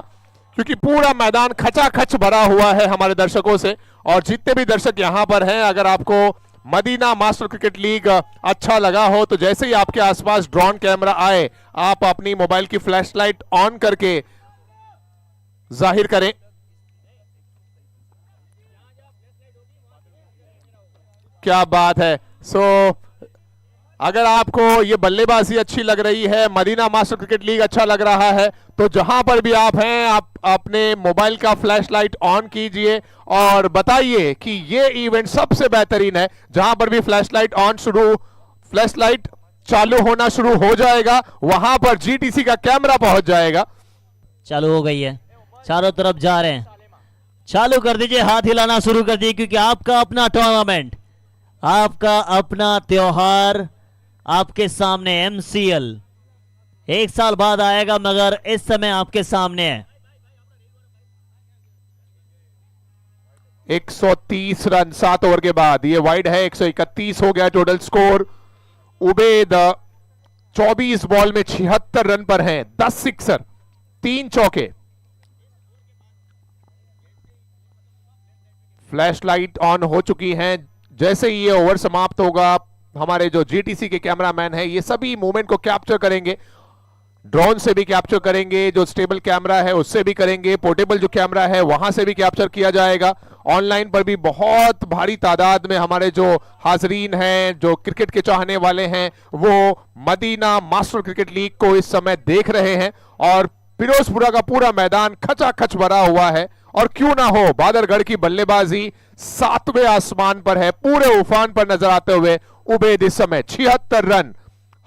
क्योंकि पूरा मैदान खचाखच भरा हुआ है हमारे दर्शकों से। और जितने भी दर्शक यहां पर हैं, अगर आपको मदीना मास्टर क्रिकेट लीग अच्छा लगा हो तो जैसे ही आपके आसपास ड्रोन कैमरा आए, आप अपनी मोबाइल की फ्लैशलाइट ऑन करके जाहिर करें। क्या बात है। अगर आपको ये बल्लेबाजी अच्छी लग रही है, मदीना मास्टर क्रिकेट लीग अच्छा लग रहा है, तो जहां पर भी आप हैं, आप अपने मोबाइल का फ्लैशलाइट ऑन कीजिए और बताइए कि ये इवेंट सबसे बेहतरीन है। जहां पर भी फ्लैशलाइट चालू होना शुरू हो जाएगा, वहां पर जीटीसी का कैमरा पहुंच जाएगा। चालू हो गई है, चारों तरफ जा रहे हैं। चालू कर दीजिए, हाथ हिलाना शुरू कर दीजिए, क्योंकि आपका अपना टूर्नामेंट, आपका अपना त्योहार आपके सामने। एमसीएल 1 साल बाद आएगा, मगर इस समय आपके सामने है। 130 रन 7 ओवर के बाद, ये वाइड है। 131 हो गया टोटल स्कोर। उबैद 24 बॉल में 76 रन पर हैं, 10 सिक्सर, 3 चौके। फ्लैशलाइट ऑन हो चुकी हैं। जैसे ही ये ओवर समाप्त होगा, हमारे जो जीटीसी के कैमरामैन हैं, ये सभी मूवमेंट को कैप्चर करेंगे। ड्रोन से भी कैप्चर करेंगे, जो स्टेबल कैमरा है उससे भी करेंगे, पोर्टेबल जो कैमरा है वहां से भी कैप्चर किया जाएगा। ऑनलाइन पर भी बहुत भारी तादाद में हमारे जो हाजरीन हैं, जो क्रिकेट के चाहने वाले हैं, वो मदीना मास्टर क्रिकेट लीग को इस समय देख रहे हैं। और फिरोजपुरा का पूरा मैदान खचाखच भरा हुआ है। और क्यों ना हो, बादरगढ़ की बल्लेबाजी 7वें आसमान पर है, पूरे उफान पर नजर आते हुए उबैद इस समय 76 रन,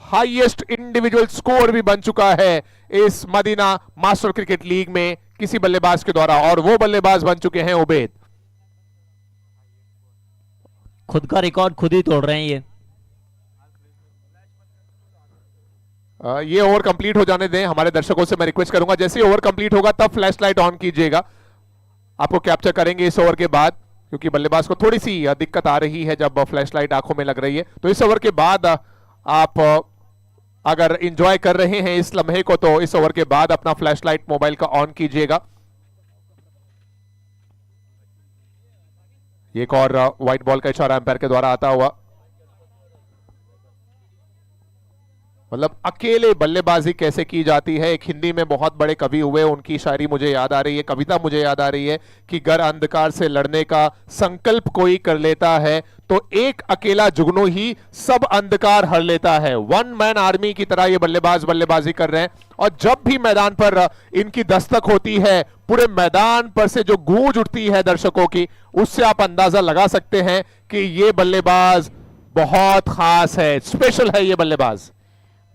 हाईएस्ट इंडिविजुअल स्कोर भी बन चुका है इस मदीना मास्टर क्रिकेट लीग में किसी बल्लेबाज के द्वारा, और वो बल्लेबाज बन चुके हैं उबैद। खुद का रिकॉर्ड खुद ही तोड़ रहे हैं ये ओवर कंप्लीट हो जाने दें। हमारे दर्शकों से मैं रिक्वेस्ट करूंगा, जैसे ही ओवर कंप्लीट होगा तब फ्लैशलाइट ऑन कीजिएगा। आपको कैप्चर करेंगे इस ओवर के बाद, क्योंकि बल्लेबाज को थोड़ी सी दिक्कत आ रही है जब फ्लैशलाइट आंखों में लग रही है। तो इस ओवर के बाद आप अगर एंजॉय कर रहे हैं इस लम्हे को, तो इस ओवर के बाद अपना फ्लैशलाइट मोबाइल का ऑन कीजिएगा। एक और व्हाइट बॉल का इशारा एम्पायर के द्वारा आता हुआ। मतलब अकेले बल्लेबाजी कैसे की जाती है। एक हिंदी में बहुत बड़े कवि हुए, उनकी शायरी मुझे याद आ रही है, कविता मुझे याद आ रही है कि गर अंधकार से लड़ने का संकल्प कोई कर लेता है, तो एक अकेला जुगनू ही सब अंधकार हर लेता है। वन मैन आर्मी की तरह ये बल्लेबाज बल्लेबाजी कर रहे हैं, और जब भी मैदान पर इनकी दस्तक होती है, पूरे मैदान पर से जो गूंज उठती है दर्शकों की, उससे आप अंदाजा लगा सकते हैं कि ये बल्लेबाज बहुत खास है, स्पेशल है ये बल्लेबाज।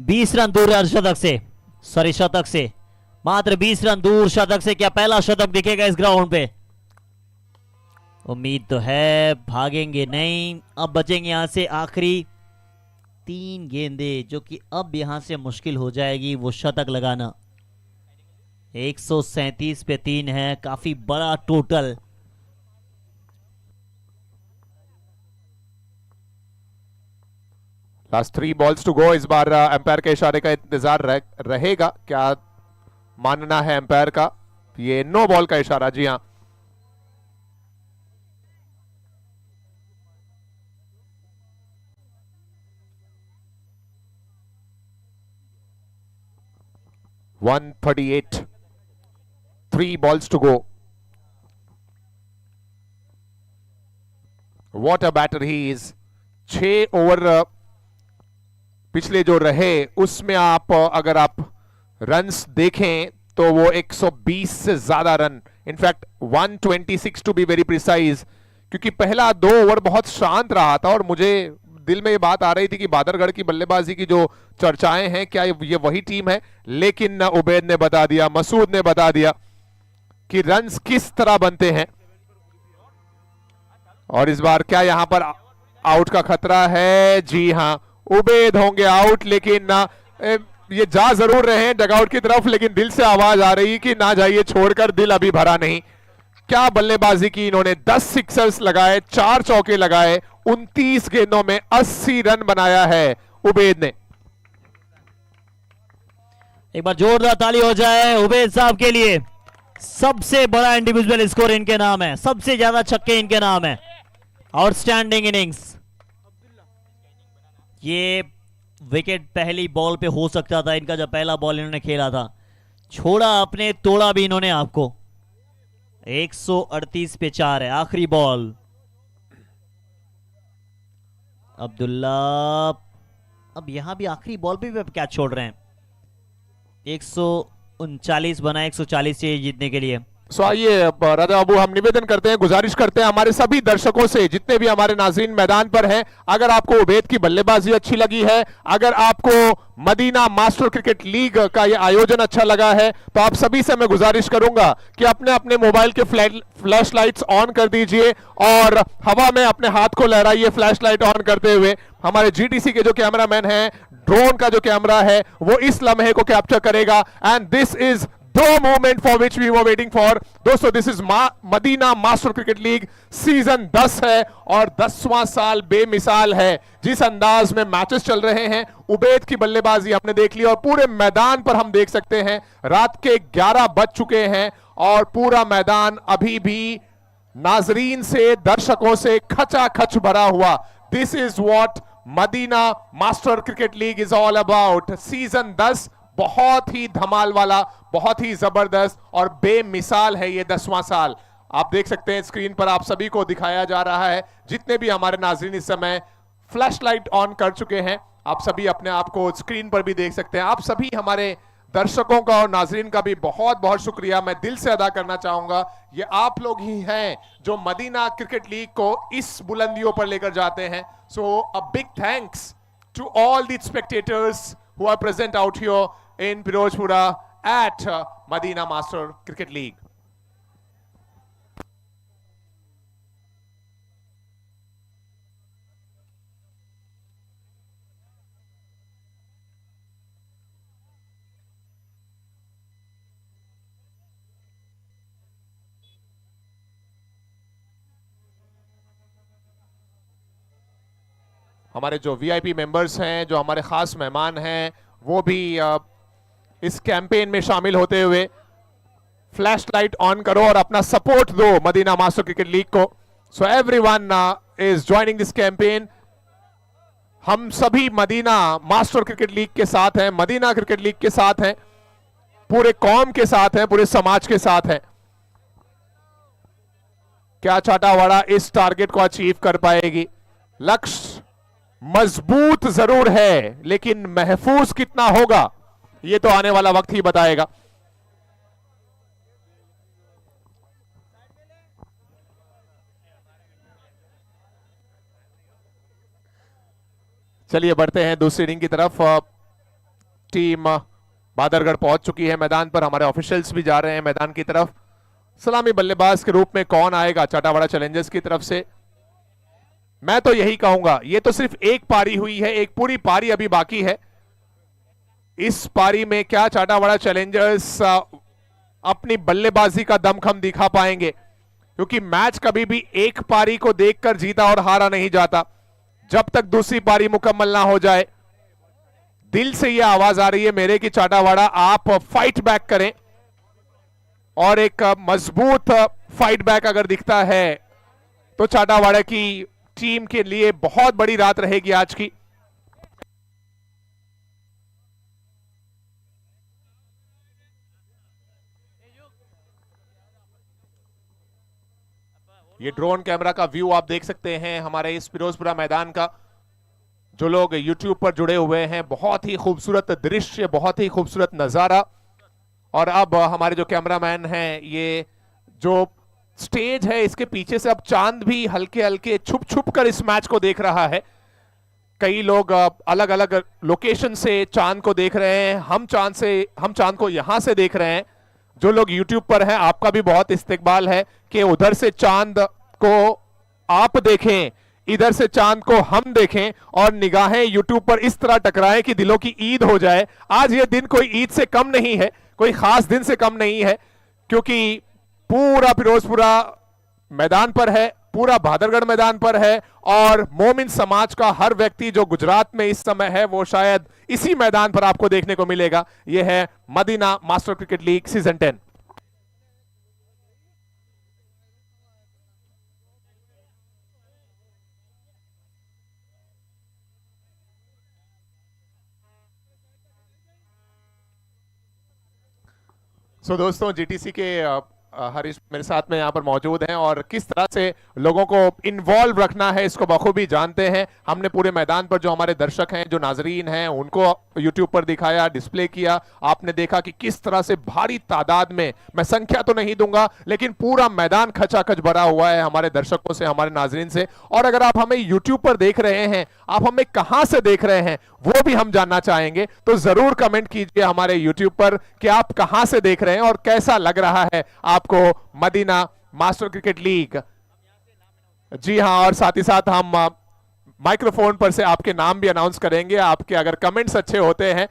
20 रन दूर है शतक से, सॉरी शतक से, मात्र 20 रन दूर शतक से। क्या पहला शतक दिखेगा इस ग्राउंड पे? उम्मीद तो है, भागेंगे नहीं। अब बचेंगे यहां से आखिरी 3 गेंदें, जो कि अब यहां से मुश्किल हो जाएगी वो शतक लगाना। 137 पे 3 है, काफी बड़ा total. Last 3 balls to go. इस बार एम्पायर के इशारे का इंतजार रहेगा, क्या मानना है एम्पायर का? ये नो बॉल का इशारा, जी हां। $138, 3 balls to go. What a batter he is. 6 over पिछले जो रहे उसमें आप अगर आप रन्स देखें तो वो 120 से ज्यादा run, in fact 126 to be very precise, क्योंकि पहला 2 ओवर बहुत शांत रहा था और मुझे दिल में ये बात आ रही थी कि बादरगढ़ की बल्लेबाजी की जो चर्चाएं हैं क्या ये वही टीम है, लेकिन उबैद ने बता दिया, मसूद ने बता दिया कि रन्स किस तरह बनते हैं। और इस बार क्या यहां पर आउट का खतरा है? जी हां, उबैद होंगे आउट, लेकिन ये जा जरूर रहे हैं डगआउट की तरफ, लेकिन दिल से आवाज आ रही कि ना जाइए छोड़कर, दिल अभी भरा नहीं। क्या बल्लेबाजी की इन्होंने, 10 सिक्सर्स लगाए, 4 चौके लगाए, 29 गेंदों में 80 रन बनाया है उबैद ने। एक बार जोरदार ताली हो जाए उबैद साहब के लिए। सबसे बड़ा इंडिविजुअल स्कोर इनके नाम है, सबसे ज्यादा छक्के इनके नाम है। Outstanding innings. ये विकेट पहली बॉल पे हो सकता था इनका, जब पहला बॉल इन्होंने खेला था। छोड़ा आपने, तोड़ा भी इन्होंने आपको। 138 पे 4 है आखिरी बॉल। अब्दुल्ला अब यहां भी आखिरी बॉल पे भी अब कैच छोड़ रहे हैं। 139 बना, 140 चाहिए जीतने के लिए। सो आइए राजा बाबू, हम निवेदन करते हैं, गुजारिश करते हैं हमारे सभी दर्शकों से, जितने भी हमारे नाजरीन मैदान पर हैं, अगर आपको उबैद की बल्लेबाजी अच्छी लगी है, अगर आपको मदीना मास्टर क्रिकेट लीग का ये आयोजन अच्छा लगा है, तो आप सभी से मैं गुजारिश करूंगा कि अपने अपने मोबाइल के फ्लैश लाइट्स ऑन कर दीजिए और हवा में अपने हाथ को लहराइए फ्लैश लाइट ऑन करते हुए। हमारे जीटीसी के जो कैमरामैन हैं, ड्रोन का जो कैमरा है वो इस लम्हे को कैप्चर करेगा। And this is the moment for which we were waiting for. दोस्तों, this is Madina master cricket league season 10 है और 10वां साल बेमिसाल है। जिस अंदाज में मैचेस चल रहे हैं, उबैद की बल्लेबाजी हमने देख ली और पूरे मैदान पर हम देख सकते हैं रात के 11 बज चुके हैं और पूरा मैदान अभी भी नाजरीन से, दर्शकों से खचाखच भरा हुआ। This is what Madina master cricket league is all about. Season 10 बहुत ही धमाल वाला, बहुत ही जबरदस्त और बेमिसाल है ये 10वां साल। आप देख सकते हैं स्क्रीन पर, आप सभी को दिखाया जा रहा है, जितने भी हमारे नाज़रीन इस समय फ्लैश लाइट ऑन कर चुके हैं, आप सभी अपने आप को स्क्रीन पर भी देख सकते हैं। आप सभी हमारे दर्शकों का और नाजरीन का भी बहुत बहुत शुक्रिया मैं दिल से अदा करना चाहूंगा। ये आप लोग ही हैं जो मदीना क्रिकेट लीग को इस बुलंदियों पर लेकर जाते हैं। So a big thanks to all the spectators who are present out here in Pirojpura at Madina Master Cricket League. हमारे जो वीआईपी मेंबर्स हैं, जो हमारे खास मेहमान हैं, वो भी इस कैंपेन में शामिल होते हुए फ्लैश लाइट ऑन करो और अपना सपोर्ट दो मदीना मास्टर क्रिकेट लीग को। So everyone is joining this campaign. हम सभी मदीना मास्टर क्रिकेट लीग के साथ हैं, मदीना क्रिकेट लीग के साथ हैं, पूरे कौम के साथ हैं, पूरे समाज के साथ हैं। क्या चाटावाड़ा इस टारगेट को अचीव कर पाएगी? लक्ष्य मजबूत जरूर है, लेकिन महफूज कितना होगा ये तो आने वाला वक्त ही बताएगा। चलिए बढ़ते हैं दूसरी इनिंग की तरफ। टीम बादरगढ़ पहुंच चुकी है मैदान पर, हमारे ऑफिशियल्स भी जा रहे हैं मैदान की तरफ। सलामी बल्लेबाज के रूप में कौन आएगा चाटावाड़ा चैलेंजर्स की तरफ से? मैं तो यही कहूंगा, ये तो सिर्फ एक पारी हुई है, एक पूरी पारी अभी बाकी है। इस पारी में क्या चाटावाड़ा चैलेंजर्स अपनी बल्लेबाजी का दमखम दिखा पाएंगे? क्योंकि मैच कभी भी एक पारी को देखकर जीता और हारा नहीं जाता। जब तक दूसरी पारी मुकम्मल ना हो जाए, दिल से यह आवाज आ रही है मेरे कि चाटावाड़ा आप फाइट बैक करें, और एक मजबूत फाइट बैक अगर दिखता है तो चाटावाड़ा की टीम के लिए बहुत बड़ी रात रहेगी आज की। ये ड्रोन कैमरा का व्यू आप देख सकते हैं हमारे इस फिरोजपुरा मैदान का। जो लोग YouTube पर जुड़े हुए हैं, बहुत ही खूबसूरत दृश्य, बहुत ही खूबसूरत नजारा। और अब हमारे जो कैमरामैन हैं, ये जो स्टेज है इसके पीछे से अब चांद भी हल्के हल्के छुप छुप कर इस मैच को देख रहा है। कई लोग अलग अलग लोकेशन से चांद को देख रहे हैं। हम चांद को यहां से देख रहे हैं। जो लोग YouTube पर हैं, आपका भी बहुत इस्तकबाल है कि उधर से चांद को आप देखें, इधर से चांद को हम देखें और निगाहें YouTube पर इस तरह टकराएं कि दिलों की ईद हो जाए। आज ये दिन कोई ईद से कम नहीं है, कोई खास दिन से कम नहीं है, क्योंकि पूरा फिरोजपुरा मैदान पर है, पूरा भादरगढ़ मैदान पर है और मोमिन समाज का हर व्यक्ति जो गुजरात में इस समय है वो शायद इसी मैदान पर आपको देखने को मिलेगा। यह है Madina master cricket league season 10। दोस्तों, जीटीसी के हरीश मेरे साथ में यहाँ पर मौजूद हैं और किस तरह से लोगों को इन्वॉल्व रखना है इसको बखूबी जानते हैं। हमने पूरे मैदान पर जो हमारे दर्शक हैं, जो नाजरीन हैं, उनको YouTube पर दिखाया, डिस्प्ले किया। आपने देखा कि किस तरह से भारी तादाद में, मैं संख्या तो नहीं दूंगा, लेकिन पूरा मैदान खचाखच भरा हुआ है हमारे दर्शकों से, हमारे नाजरीन से। और अगर आप हमें YouTube पर देख रहे हैं, आप हमें कहां से देख रहे हैं वो भी हम जानना चाहेंगे। तो जरूर कमेंट कीजिए हमारे YouTube पर कि आप कहां से देख रहे हैं और कैसा लग रहा है आपको मदीना मास्टर क्रिकेट लीग। जी हां, और साथ ही साथ हम माइक्रोफोन पर से आपके नाम भी अनाउंस करेंगे। आपके अगर कमेंट्स अच्छे होते हैं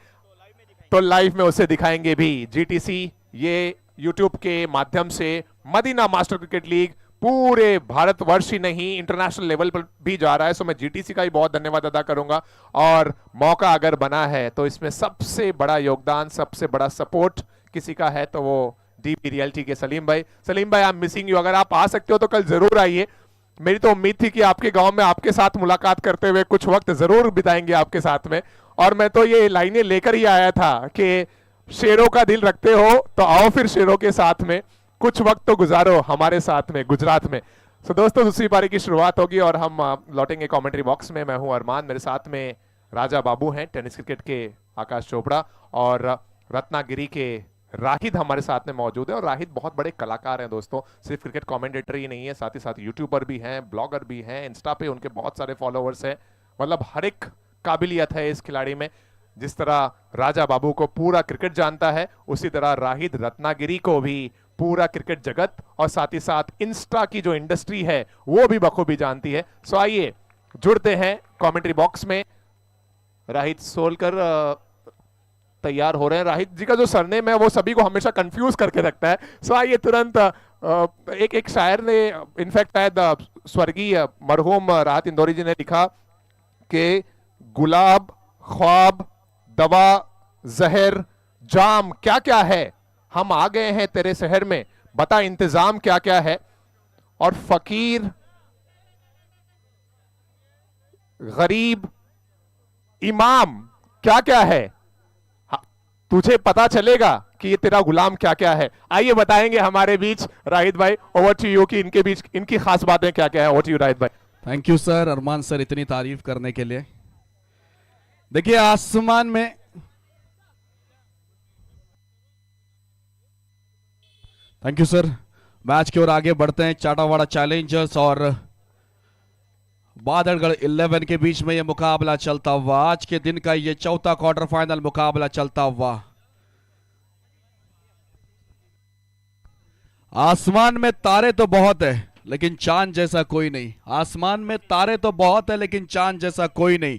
तो लाइव में उसे दिखाएंगे भी। जीटीसी ये YouTube के माध्यम से मदीना मास्टर क्रिकेट लीग पूरे भारतवर्ष ही नहीं, इंटरनेशनल लेवल पर भी जा रहा है। सो मैं जीटीसी का ही बहुत धन्यवाद अदा करूंगा। और मौका अगर बना है तो इसमें सबसे बड़ा योगदान, सबसे बड़ा सपोर्ट किसी का है तो वो डीपी रियल्टी के सलीम भाई। सलीम भाई, आई एम मिसिंग यू। अगर आप आ सकते हो तो कल जरूर आइए। मेरी तो उम्मीद थी कि आपके गांव में आपके साथ मुलाकात करते हुए कुछ वक्त जरूर बिताएंगे आपके साथ में। और मैं तो ये लाइनें लेकर ही आया था कि शेरों का दिल रखते हो तो आओ फिर शेरों के साथ में कुछ वक्त तो गुजारो हमारे साथ में गुजरात में। सो दोस्तों, दूसरी पारी की शुरुआत होगी और हम लौटेंगे कमेंट्री बॉक्स में। मैं हूं अरमान, मेरे साथ में राजा बाबू हैं, टेनिस क्रिकेट के आकाश चोपड़ा, और रत्नागिरी के राहिद हमारे साथ में मौजूद है। और राहिद बहुत बड़े कलाकार हैं दोस्तों, सिर्फ क्रिकेट कमेंटेटर ही नहीं है, साथ ही साथ यूट्यूबर भी हैं, ब्लॉगर भी हैं, इंस्टा पे उनके बहुत सारे फॉलोअर्स हैं। मतलब हर एक काबिलियत है इस खिलाड़ी में। जिस तरह राजा बाबू को पूरा क्रिकेट जानता है, उसी तरह राहिद रत्नागिरी को भी पूरा क्रिकेट जगत और साथ ही साथ इंस्टा की जो इंडस्ट्री है वो भी बखूबी जानती है। सो आइए जुड़ते हैं कमेंट्री बॉक्स में। राहिद सोलकर तैयार हो रहे हैं। राहिद जी का जो सरनेम है वो सभी को हमेशा कंफ्यूज करके रखता है। सो आइए तुरंत एक शायर ने, इनफैक्ट शायद स्वर्गीय मरहूम राहत इंदौरी जी ने लिखा कि गुलाब, ख्वाब, दवा, जहर, जाम क्या क्या है, हम आ गए हैं तेरे शहर में, बता इंतजाम क्या क्या है। और फकीर, गरीब, इमाम क्या क्या है, तुझे पता चलेगा कि ये तेरा गुलाम क्या क्या है। आइए बताएंगे हमारे बीच राहिद भाई, ओवर टू यू कि इनके बीच इनकी खास बातें क्या क्या है। ओवर टू यू राहिद भाई। Thank you sir, Arman sir, इतनी तारीफ करने के लिए। देखिए आसमान में थैंक यू सर। मैच की ओर आगे बढ़ते हैं। चाटावाड़ा चैलेंजर्स और बादलगढ़ 11 के बीच में यह मुकाबला चलता हुआ, आज के दिन का यह चौथा क्वार्टर फाइनल मुकाबला चलता हुआ। आसमान में तारे तो बहुत है लेकिन चांद जैसा कोई नहीं। आसमान में तारे तो बहुत है लेकिन चांद जैसा कोई नहीं।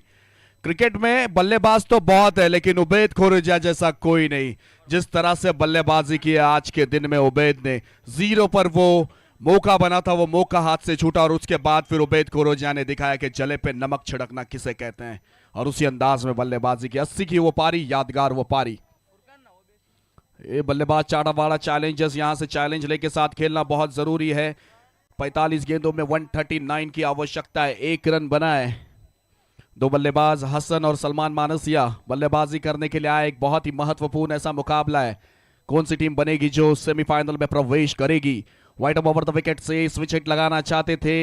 क्रिकेट में बल्लेबाज तो बहुत है लेकिन उबैद खोरेजा जैसा कोई नहीं। जिस तरह से बल्लेबाजी की आज के दिन में उबैद ने, 0 पर वो मौका बना था, वो मौका हाथ से छूटा और उसके बाद फिर उबैद खोरेजा ने दिखाया कि जले पे नमक छिड़कना किसे कहते हैं और उसी अंदाज में बल्लेबाजी की। 80 की वो पारी, यादगार वो पारी। ये बल्लेबाज चाटावाड़ा चैलेंजर्स, यहां से चैलेंज लेके साथ खेलना बहुत जरूरी है। 45 गेंदों में 139 की आवश्यकता है, 1 रन बना है। दो बल्लेबाज हसन और सलमान मानसिया बल्लेबाजी करने के लिए आए। एक बहुत ही महत्वपूर्ण ऐसा मुकाबला है। कौन सी टीम बनेगी जो सेमीफाइनल में प्रवेश करेगी। वाइट ओवर द विकेट से स्विच हिट लगाना चाहते थे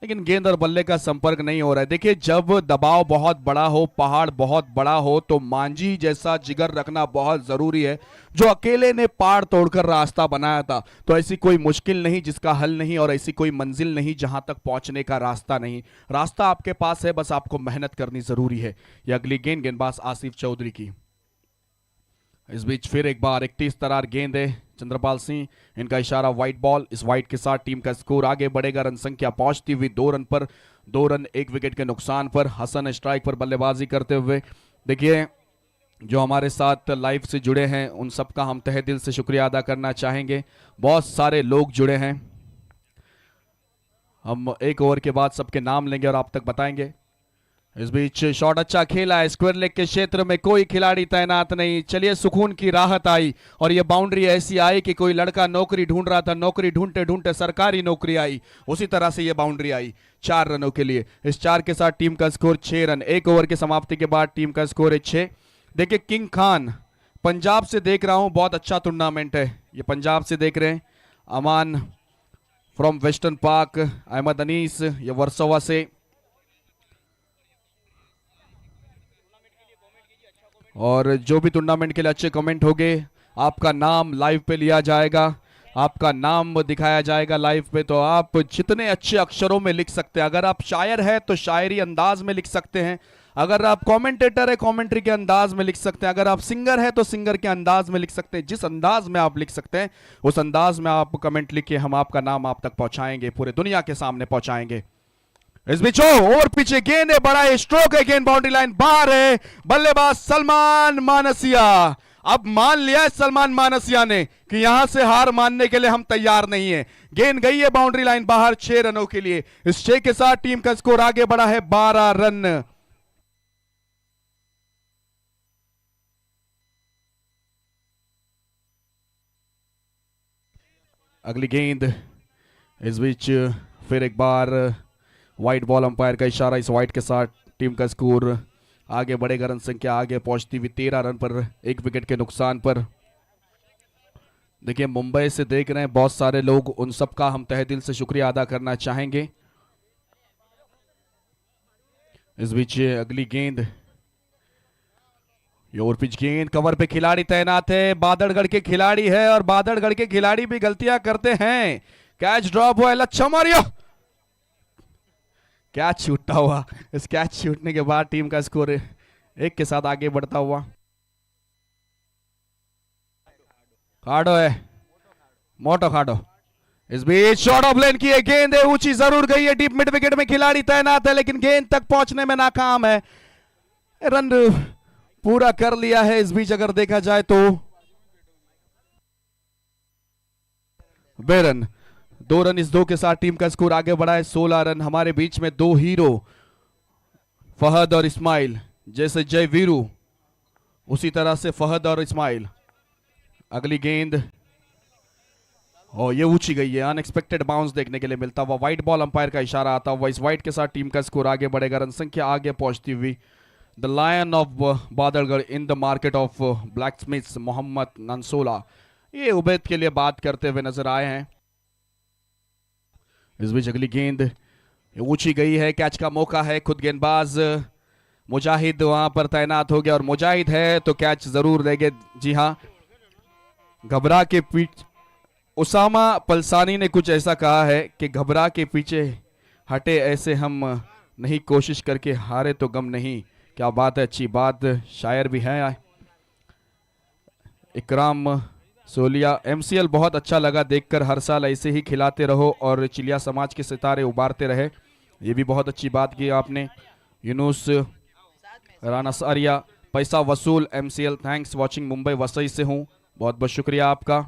लेकिन गेंद और बल्ले का संपर्क नहीं हो रहा है। देखिए, जब दबाव बहुत बड़ा हो, पहाड़ बहुत बड़ा हो, तो मांझी जैसा जिगर रखना बहुत जरूरी है, जो अकेले ने पहाड़ तोड़कर रास्ता बनाया था। तो ऐसी कोई मुश्किल नहीं जिसका हल नहीं, और ऐसी कोई मंजिल नहीं जहां तक पहुंचने का रास्ता नहीं। रास्ता आपके पास है, बस आपको मेहनत करनी जरूरी है। यह अगली गेंद गेंदबाज आसिफ चौधरी की। इस बीच फिर एक बार 31 तरार गेंद है, चंद्रपाल सिंह, इनका इशारा व्हाइट बॉल। इस व्हाइट के साथ टीम का स्कोर आगे बढ़ेगा। रन संख्या पहुंचती हुई 2 रन पर, 2 रन 1 विकेट के नुकसान पर। हसन स्ट्राइक पर बल्लेबाजी करते हुए। देखिए, जो हमारे साथ लाइव से जुड़े हैं उन सबका हम तहे दिल से शुक्रिया अदा करना चाहेंगे। बहुत सारे लोग जुड़े हैं। हम 1 ओवर के बाद सबके नाम लेंगे और आप तक बताएंगे। इस बीच शॉट अच्छा खेला है, स्क्वायर लेग के क्षेत्र में कोई खिलाड़ी तैनात नहीं। चलिए, सुकून की राहत आई, और ये बाउंड्री ऐसी आई कि कोई लड़का नौकरी ढूंढ रहा था, नौकरी ढूंढते ढूंढते सरकारी नौकरी आई, उसी तरह से ये बाउंड्री आई 4 रनों के लिए। इस 4 के साथ टीम का स्कोर 6 रन। 1 ओवर की समाप्ति के बाद टीम का स्कोर है 6। देखिए, किंग खान पंजाब से देख रहा हूं, बहुत अच्छा टूर्नामेंट है ये, पंजाब से देख रहे हैं। Aman from western park, Ahmed Anis ये वर्सोवा से, और जो भी टूर्नामेंट के लिए अच्छे कमेंट होंगे आपका नाम लाइव पे लिया जाएगा, आपका नाम दिखाया जाएगा लाइव पे। तो आप जितने अच्छे अक्षरों में लिख सकते हैं, अगर आप शायर है तो शायरी अंदाज में लिख सकते हैं, अगर आप कमेंटेटर है कमेंट्री के अंदाज में लिख सकते हैं, अगर आप सिंगर है तो सिंगर के अंदाज में लिख सकते हैं। जिस अंदाज में आप लिख सकते हैं उस अंदाज में आप कमेंट लिखिए, हम आपका नाम आप तक पहुंचाएंगे, पूरे दुनिया के सामने पहुंचाएंगे। इस बीच ओवर पीछे गेंद है, बड़ा स्ट्रोक है, गेंद बाउंड्री लाइन बाहर है। बल्लेबाज सलमान मानसिया, अब मान लिया है सलमान मानसिया ने कि यहां से हार मानने के लिए हम तैयार नहीं है। गेंद गई है बाउंड्री लाइन बाहर 6 रनों के लिए। इस 6 के साथ टीम का स्कोर आगे बढ़ा है 12 रन। अगली गेंद, इस बीच फिर एक बार व्हाइट बॉल, अंपायर का इशारा। इस व्हाइट के साथ टीम का स्कोर आगे बढ़ेगा। रन संख्या आगे पहुंचती हुई 13 रन पर, 1 विकेट के नुकसान पर। देखिए, मुंबई से देख रहे हैं बहुत सारे लोग, उन सब का हम तहे दिल से शुक्रिया अदा करना चाहेंगे। इस बीच अगली गेंद, ये ओवर पिच गेंद, कवर पे खिलाड़ी तैनात है, बादलगढ़ के खिलाड़ी है, और बादलगढ़ के खिलाड़ी भी गलतियां करते हैं। कैच ड्रॉप हुआ है, लच्छा मारियो, कैच छूटता हुआ। इस कैच छूटने के बाद टीम का स्कोर 1 के साथ आगे बढ़ता हुआ। खाड़ो है, मोटो खाड़ो। इस बीच शॉट ऑफ लेन की गेंद है, ऊंची जरूर गई है, डीप मिड विकेट में खिलाड़ी तैनात है, लेकिन गेंद तक पहुंचने में नाकाम है। रन पूरा कर लिया है इस बीच अगर देखा जाए तो। बेरन 2 रन, इस 2 के साथ टीम का स्कोर आगे बढ़ा है 16 रन। हमारे बीच में 2 हीरो, फहद और इस्माइल, जैसे जय वीरू उसी तरह से फहद और इस्माइल। अगली गेंद, और ये ऊंची गई है, अनएक्सपेक्टेड बाउंस देखने के लिए मिलता हुआ। व्हाइट बॉल, अंपायर का इशारा आता हुआ। इस व्हाइट के साथ टीम का स्कोर आगे बढ़ेगा। रन संख्या आगे पहुंचती हुई। The lion of Badalgarh in the market of blacksmiths, Mohammed Nansola, ये उबैद के लिए बात करते हुए नजर आए हैं। इस बीच अगली गेंद ऊंची गई है, कैच का मौका है, खुद गेंदबाज मुजाहिद वहां पर तैनात हो गया, और मुजाहिद है तो कैच जरूर लेंगे। जी हाँ, घबरा के पीछे, उसामा पलसानी ने कुछ ऐसा कहा है कि घबरा के पीछे हटे ऐसे हम नहीं, कोशिश करके हारे तो गम नहीं। क्या बात है, अच्छी बात, शायर भी है। इकराम सोलिया, एमसीएल बहुत अच्छा लगा देखकर, हर साल ऐसे ही खिलाते रहो और चिलिया समाज के सितारे उबारते रहे, ये भी बहुत अच्छी बात की आपने। यूनुस राना सारिया, पैसा वसूल MCL, thanks watching, Mumbai Vasai से हूँ, बहुत बहुत शुक्रिया आपका।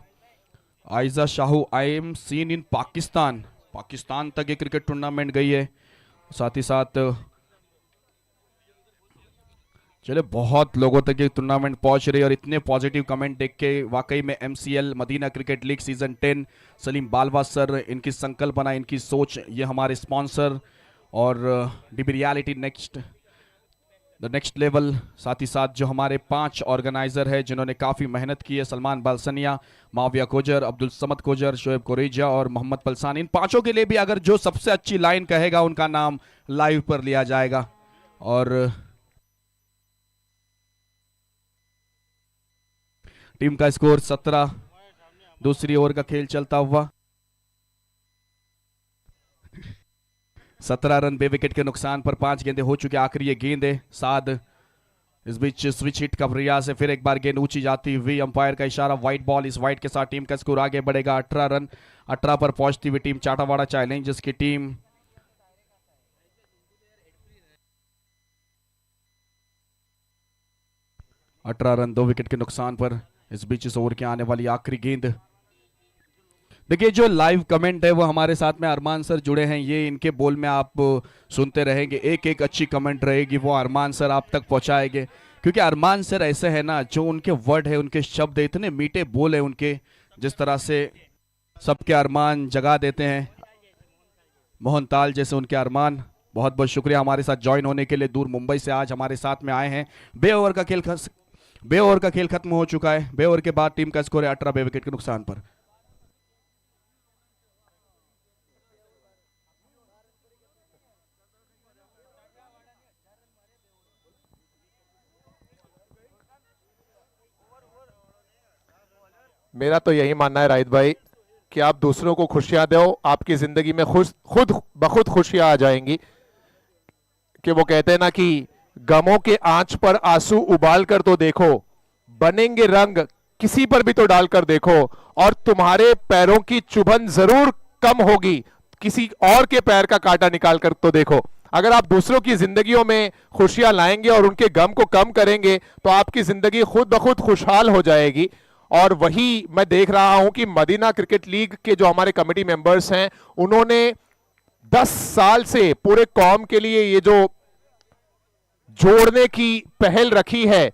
Aiza Shahu, I am seen in Pakistan, Pakistan तक ये क्रिकेट टूर्नामेंट गई है। साथ ही साथ चले बहुत लोगों तक ये टूर्नामेंट पहुंच रही है, और इतने पॉजिटिव कमेंट देख के वाकई में MCL Madina cricket league season 10, Salim Balwa sir, इनकी संकल्पना, इनकी सोच, ये हमारे स्पॉन्सर, और DB realty next the next level. साथ ही साथ जो हमारे 5 ऑर्गेनाइजर है जिन्होंने काफी मेहनत की है, सलमान बालसनिया, माविया कोजर, अब्दुल समद कोजर, शोएब कोरेजा और मोहम्मद पलसान, इन 5 के लिए भी अगर जो सबसे अच्छी लाइन कहेगा उनका नाम लाइव पर लिया जाएगा। और टीम का स्कोर 17, दूसरी ओवर का खेल चलता हुआ 17 रन, 2 विकेट के नुकसान पर 5 गेंदें हो चुकी, आखिरी ये गेंद है साद। इस बीच स्विच हिट का प्रयास है, फिर एक बार गेंद ऊंची जाती हुई, अंपायर का इशारा, व्हाइट बॉल। इस व्हाइट के साथ टीम का स्कोर आगे बढ़ेगा 18 रन। 18 पर पहुंचती हुई टीम चाटावाड़ा चैलेंजर्स की टीम 18 रन, 2 विकेट के नुकसान पर। इस बीच इस ओवर के आने वाली आखिरी गेंद। देखिए जो लाइव कमेंट है वो हमारे साथ में अरमान सर जुड़े हैं, ये इनके बोल में आप सुनते रहेंगे, एक एक अच्छी कमेंट रहेगी वो अरमान सर आप तक पहुंचाएंगे, क्योंकि अरमान सर ऐसे है ना, जो उनके वर्ड है, उनके शब्द है, इतने मीठे बोल है उनके, जिस तरह से सबके अरमान जगा देते हैं, मोहन ताल जैसे उनके अरमान। बहुत बहुत शुक्रिया हमारे साथ ज्वाइन होने के लिए, दूर मुंबई से आज हमारे साथ में आए हैं। 2 ओवर का खेल खत्म हो चुका है। 2 ओवर के बाद टीम का स्कोर है 18, 2 विकेट के नुकसान पर। मेरा तो यही मानना है राहित भाई कि आप दूसरों को खुशियां दो, आपकी जिंदगी में खुद बखुद खुशियां आ जाएंगी। कि वो कहते हैं ना कि गमों के आंच पर आंसू उबाल कर तो देखो, बनेंगे रंग किसी पर भी तो डालकर देखो, और तुम्हारे पैरों की चुभन जरूर कम होगी, किसी और के पैर का कांटा निकाल कर तो देखो। अगर आप दूसरों की जिंदगियों में खुशियां लाएंगे और उनके गम को कम करेंगे तो आपकी जिंदगी खुद ब खुद खुशहाल हो जाएगी। और वही मैं देख रहा हूं कि मदीना क्रिकेट लीग के जो हमारे कमेटी मेंबर्स हैं, उन्होंने 10 साल से पूरे कौम के लिए ये जो जोड़ने की पहल रखी है,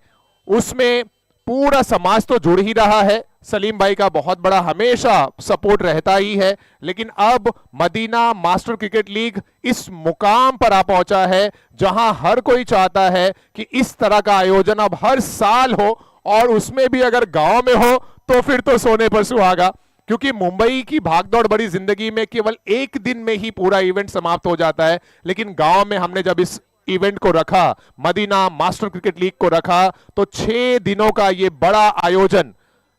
उसमें पूरा समाज तो जुड़ ही रहा है, सलीम भाई का बहुत बड़ा हमेशा सपोर्ट रहता ही है, लेकिन अब मदीना मास्टर क्रिकेट लीग इस मुकाम पर आ पहुंचा है जहां हर कोई चाहता है कि इस तरह का आयोजन अब हर साल हो, और उसमें भी अगर गांव में हो तो फिर तो सोने पर सुहागा। क्योंकि मुंबई की भागदौड़ भरी जिंदगी में केवल एक दिन में ही पूरा इवेंट समाप्त हो जाता है, लेकिन गांव में हमने जब इस इवेंट को रखा, मदीना मास्टर क्रिकेट लीग को रखा, तो 6 दिनों का ये बड़ा आयोजन,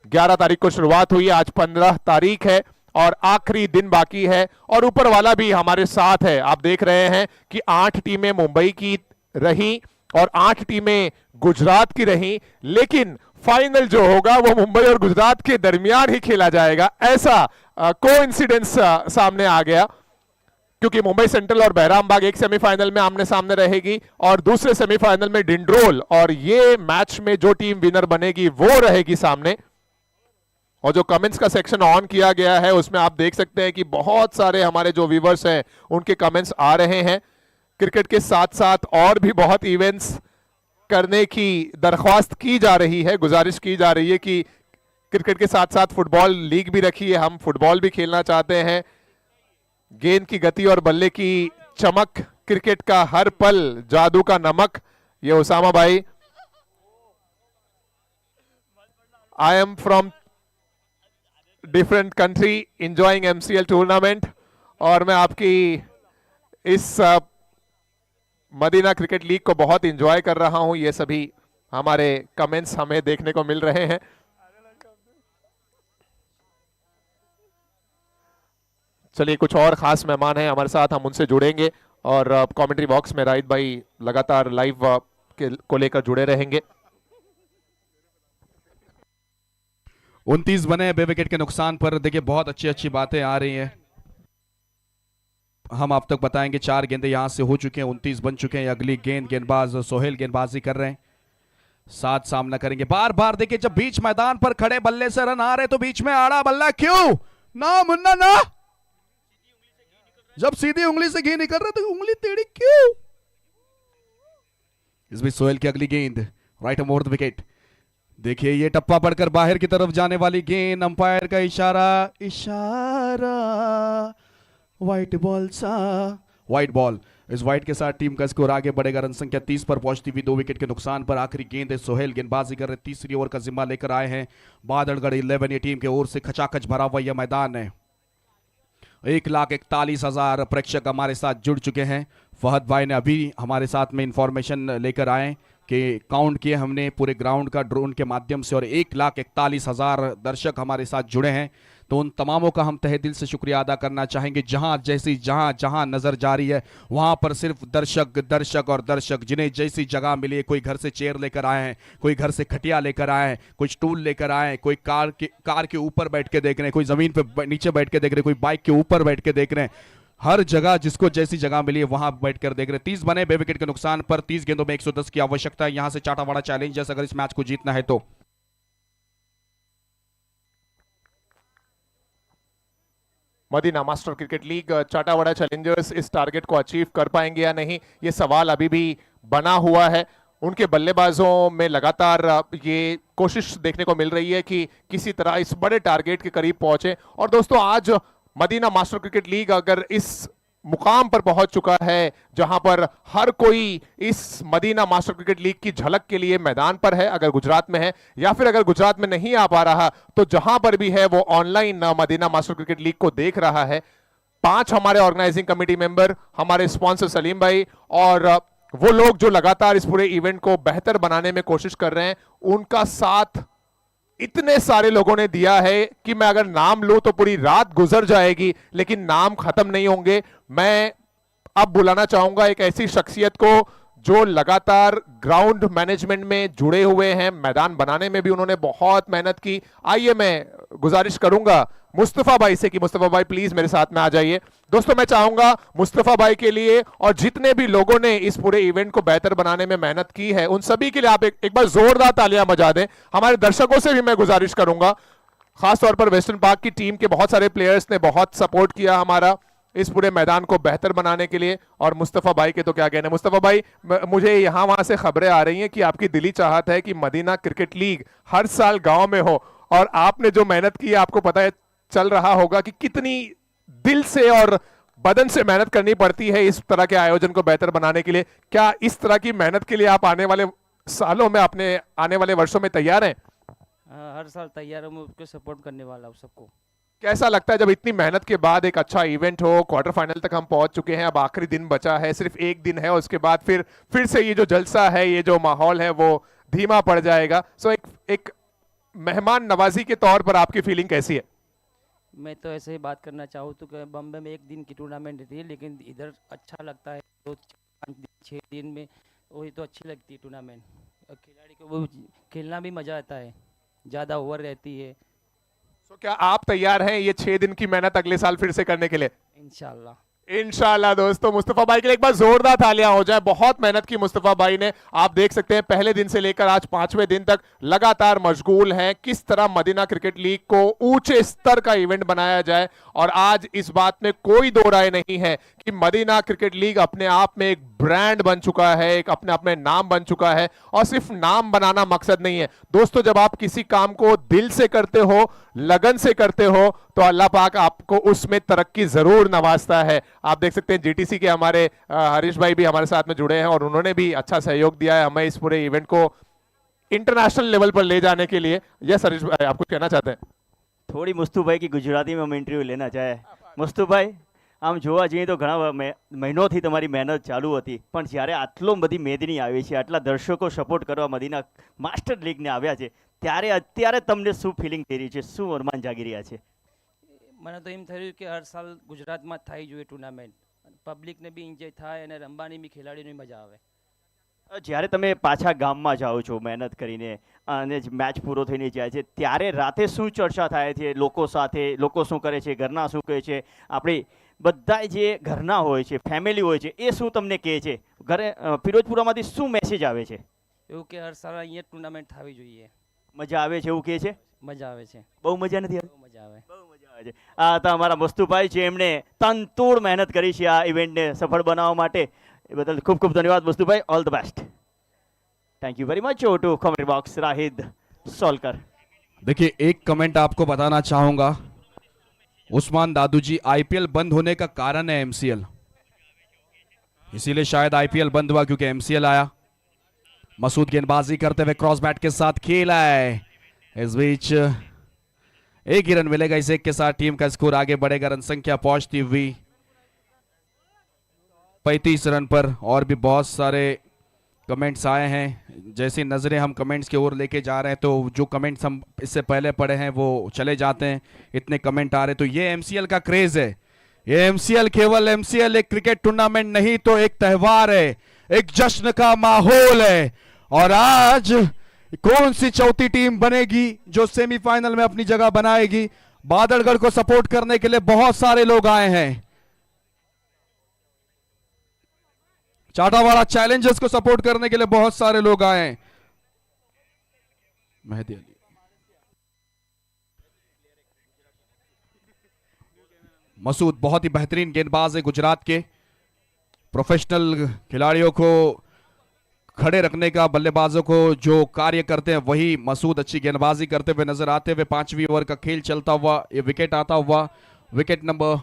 11 तारीख को शुरुआत हुई, आज 15 तारीख है और आखिरी दिन बाकी है, और ऊपर वाला भी हमारे साथ है। आप देख रहे हैं कि 8 टीमें मुंबई की रही और 8 टीमें गुजरात की रही, लेकिन फाइनल जो होगा वो मुंबई और गुजरात के दरमियान ही खेला जाएगा। ऐसा कोइंसिडेंस सामने आ गया, क्योंकि मुंबई सेंट्रल और बहरामबाग एक सेमीफाइनल में आमने सामने रहेगी और दूसरे सेमीफाइनल में डिंड्रोल, और ये मैच में जो टीम विनर बनेगी वो रहेगी सामने। और जो कमेंट्स का सेक्शन ऑन किया गया है उसमें आप देख सकते हैं कि बहुत सारे हमारे जो व्यूवर्स हैं उनके कमेंट्स आ रहे हैं। क्रिकेट के साथ साथ और भी बहुत इवेंट्स करने की दरख्वास्त की जा रही है, गुजारिश की जा रही है कि क्रिकेट के साथ साथ फुटबॉल लीग भी रखी है, हम फुटबॉल भी खेलना चाहते हैं। गेंद की गति और बल्ले की चमक, क्रिकेट का हर पल जादू का नमक। ये उसामा भाई, I am from different country enjoying MCL tournament, और मैं आपकी इस मदीना क्रिकेट लीग को बहुत एंजॉय कर रहा हूं। ये सभी हमारे कमेंट्स हमें देखने को मिल रहे हैं। चलिए, कुछ और खास मेहमान हैं हमारे साथ, हम उनसे जुड़ेंगे और कमेंट्री बॉक्स में राहित भाई लगातार लाइव को लेकर जुड़े रहेंगे। 29 बने 2 विकेट के नुकसान पर। देखिए बहुत अच्छी अच्छी बातें आ रही हैं, हम आप तक बताएंगे। 4 गेंदें यहां से हो चुके हैं, 29 बन चुके हैं। अगली गेंदबाज सोहेल गेंदबाजी कर रहे हैं, 7 सामना करेंगे। बार बार देखिए, जब बीच मैदान पर खड़े बल्ले से रन आ रहे तो बीच में आड़ा बल्ला क्यों ना मुन्ना ना, जब सीधी उंगली से घी निकल रहा तो उंगली टेढ़ी क्यों। इस बीच सोहेल की अगली गेंद राइट ओवर द विकेट। देखिए ये टप्पा पड़कर बाहर की तरफ जाने वाली गेंद, अंपायर का इशारा, व्हाइट बॉल सा, व्हाइट बॉल। इस वाइड के साथ टीम का स्कोर आगे बढ़ेगा। रन संख्या 30 पर पहुंचती हुई 2 विकेट के नुकसान पर। आखिरी गेंद है सोहेल गेंदबाजी कर रहे, तीसरी ओवर का जिम्मा लेकर आए हैं। बादलगढ़ 11 ये टीम के ओर से खचाखच भरा हुआ यह मैदान है। 1,41,000 प्रेक्षक हमारे साथ जुड़ चुके हैं। फहद भाई ने अभी हमारे साथ में इंफॉर्मेशन लेकर आए कि काउंट किए हमने पूरे ग्राउंड का ड्रोन के माध्यम से और 1,41,000 दर्शक हमारे साथ जुड़े हैं। तो उन तमामों का हम तहे दिल से शुक्रिया अदा करना चाहेंगे। जहां नजर जा रही है वहां पर सिर्फ दर्शक दर्शक और दर्शक, जिन्हें जैसी जगह मिली, कोई घर से चेयर लेकर आए हैं, कोई घर से खटिया लेकर आए हैं, कोई स्टूल लेकर आए हैं, कोई कार के ऊपर बैठ के देख रहे हैं, कोई जमीन पे नीचे बैठ के देख रहे हैं, कोई बाइक के ऊपर बैठ के देख रहे हैं। हर जगह जिसको जैसी जगह मिली है वहां बैठकर देख रहे हैं। 30 बने 2 विकेट के नुकसान पर। 30 गेंदों में 110 की आवश्यकता है। यहां से चाटावाड़ा चैलेंजर्स अगर इस मैच को जीतना है तो Madina master cricket league Chatawada challengers इस टारगेट को अचीव कर पाएंगे या नहीं, ये सवाल अभी भी बना हुआ है। उनके बल्लेबाजों में लगातार ये कोशिश देखने को मिल रही है कि किसी तरह इस बड़े टारगेट के करीब पहुंचे। और दोस्तों, आज मदीना मास्टर क्रिकेट लीग अगर इस मुकाम पर पहुंच चुका है जहां पर हर कोई इस मदीना मास्टर क्रिकेट लीग की झलक के लिए मैदान पर है, अगर गुजरात में है या फिर अगर गुजरात में नहीं आ पा रहा तो जहां पर भी है वो online Madina master cricket league को देख रहा है। 5 हमारे ऑर्गेनाइजिंग कमेटी मेंबर, हमारे स्पॉन्सर सलीम भाई और वो लोग जो लगातार इस पूरे इवेंट को बेहतर बनाने में कोशिश कर रहे हैं, उनका साथ इतने सारे लोगों ने दिया है कि मैं अगर नाम लूं तो पूरी रात गुजर जाएगी, लेकिन नाम खत्म नहीं होंगे। मैं अब बुलाना चाहूंगा एक ऐसी शख्सियत को जो लगातार ग्राउंड मैनेजमेंट में जुड़े हुए हैं, मैदान बनाने में भी उन्होंने बहुत मेहनत की। आइए मैं गुजारिश करूंगा मुस्तफा भाई से कि मुस्तफा भाई प्लीज मेरे साथ में आ जाइए। दोस्तों, मैं चाहूंगा मुस्तफा भाई के लिए और जितने भी लोगों ने इस पूरे इवेंट को बेहतर बनाने में मेहनत की है उन सभी के लिए आप एक बार जोरदार तालियां बजा दें। हमारे दर्शकों से भी मैं गुजारिश करूंगा, खासतौर पर वेस्टर्न पार्क की टीम के बहुत सारे प्लेयर्स ने बहुत सपोर्ट किया हमारा इस पूरे मैदान को बेहतर बनाने के लिए। और मुस्तफा भाई के तो क्या कहने। मुस्तफा भाई, मुझे यहां वहां से खबरें आ रही हैं कि आपकी दिली चाहत है कि मदीना क्रिकेट लीग हर साल गांव में हो, और आपने जो मेहनत की आपको पता है, चल रहा होगा कि कितनी दिल से और बदन से मेहनत करनी पड़ती है इस तरह के आयोजन को बेहतर बनाने के लिए। क्या इस तरह की मेहनत के लिए आप आने वाले सालों में, अपने आने वाले वर्षों में तैयार हैं? हर साल तैयार हूँ, मैं उसको सपोर्ट करने वाला हूँ सबको। कैसा लगता है जब इतनी मेहनत के बाद एक अच्छा इवेंट हो, क्वार्टर फाइनल तक हम पहुंच चुके हैं, अब आखिरी दिन बचा है, सिर्फ एक दिन है, उसके बाद फिर से ये जो जलसा है, ये जो माहौल है वो धीमा पड़ जाएगा। सो एक मेहमान नवाजी के तौर पर आपकी फीलिंग कैसी है? मैं तो ऐसे ही बात करना चाहूँ तो बम्बे में 1 दिन की टूर्नामेंट थी, लेकिन इधर अच्छा लगता है 2-5 दिन 6 दिन में, वही तो अच्छी लगती है टूर्नामेंट। और खिलाड़ी को वो खेलना भी मज़ा आता है, ज़्यादा ओवर रहती है। तो क्या आप तैयार हैं ये 6 दिन की मेहनत अगले साल फिर से करने के लिए? इंशाल्लाह। इंशाल्लाह। दोस्तों, मुस्तफा भाई के लिए एक बार जोरदार तालियां हो जाए। बहुत मेहनत की मुस्तफा भाई ने। आप देख सकते हैं पहले दिन से लेकर आज 5वें दिन तक लगातार मशगूल हैं किस तरह मदीना क्रिकेट लीग को ऊंचे स्तर का इवेंट बनाया जाए। और आज इस बात में कोई दो राय नहीं है कि मदीना क्रिकेट लीग अपने आप में एक ब्रांड बन चुका है, एक अपने अपने नाम बन चुका है। और सिर्फ नाम बनाना मकसद नहीं है दोस्तों, जब आप किसी काम को दिल से करते हो, लगन से करते हो, तो अल्लाह पाक आपको उसमें तरक्की जरूर नवाजता है। आप देख सकते हैं जीटीसी के हमारे हरीश भाई भी हमारे साथ में जुड़े हैं और उन्होंने भी अच्छा सहयोग दिया है हमें इस पूरे इवेंट को इंटरनेशनल लेवल पर ले जाने के लिए। यस हरीश भाई, आप कुछ कहना चाहते हैं? થોડી મુસ્તુભાઈ की ગુજરાતીમાં અમે ઇન્ટરવ્યૂ લેના ચાહે। મુસ્તુભાઈ, આમ જોવા જઈએ તો ઘણા મહિનોથી તમારી મહેનત ચાલુ હતી, પણ જ્યારે આટલો બધી મેદની આવી છે, આટલા દર્શકો સપોર્ટ કરવા મદીના માસ્ટર લીગને આવ્યા છે, ત્યારે અત્યારે તમને શું ફિલિંગ થઈ રહી છે, શું અરમાન જાગી રહ્યા છે? મને તો એમ થયું કે હર સાલ ગુજરાતમાં થઈ જોઈએ ટુર્નામેન્ટ, પબ્લિકને બી એન્જોય થાય અને રમવાની બી ખેલાડીને મજા આવે। જ્યારે તમે પાછા ગામમાં જાઓ છો મહેનત કરીને અને મેચ પૂરો થઈને જાય છે, ત્યારે રાતે શું ચર્ચા થાય છે લોકો સાથે? લોકો શું કરે છે, ઘરના શું કહે છે, આપણે બધા જે ઘરના હોય છે, ફેમિલી હોય છે, એ શું તમને કહે છે? ઘરે ફિરોજપુરામાંથી શું મેસેજ આવે છે? એવું કે હર સાલ અહીંયા ટુર્નામેન્ટ થવી જોઈએ, મજા આવે છે એવું કહે છે? મજા આવે છે, બહુ મજા નથી આવી? બહુ મજા આવે, બહુ મજા આવે છે। આ હતા અમારા મુસ્તુભાઈ છે, એમણે તનતોડ મહેનત કરી છે આ ઇવેન્ટને સફળ બનાવવા માટે। એ બદલ ખૂબ ખૂબ ધન્યવાદ Mustubhai, all the best. Thank you very much. To comment box Rahid Solkar. देखिए, एक कमेंट आपको बताना चाहूंगा, उस्मान दादू जी, आईपीएल बंद होने का कारण है एमसीएल। इसीलिए शायद आईपीएल बंद हुआ क्योंकि एमसीएल आया। मसूद गेंदबाजी करते हुए क्रॉस बैट के साथ खेला है। इस बीच एक ही रन मिलेगा, इस एक के साथ टीम का स्कोर आगे बढ़ेगा। रन संख्या पहुंचती हुई 35 रन पर। और भी बहुत सारे कमेंट्स आए हैं। जैसी नजरें हम कमेंट्स की ओर लेके जा रहे हैं तो जो कमेंट्स हम इससे पहले पढ़े हैं वो चले जाते हैं, इतने कमेंट आ रहे। तो ये एमसीएल का क्रेज है। ये एमसीएल केवल एमसीएल एक क्रिकेट टूर्नामेंट नहीं तो एक त्योहार है, एक जश्न का माहौल है। और आज कौन सी चौथी टीम बनेगी जो सेमीफाइनल में अपनी जगह बनाएगी? बादलगढ़ को सपोर्ट करने के लिए बहुत सारे लोग आए हैं। चाटावाड़ा चैलेंजर्स को सपोर्ट करने के लिए बहुत सारे लोग आए हैं। मेहदी अली, मसूद बहुत ही बेहतरीन गेंदबाज है। गुजरात के प्रोफेशनल खिलाड़ियों को खड़े रखने का, बल्लेबाजों को जो कार्य करते हैं वही मसूद अच्छी गेंदबाजी करते हुए नजर आते हुए 5वीं ओवर का खेल चलता हुआ ये विकेट आता हुआ। विकेट नंबर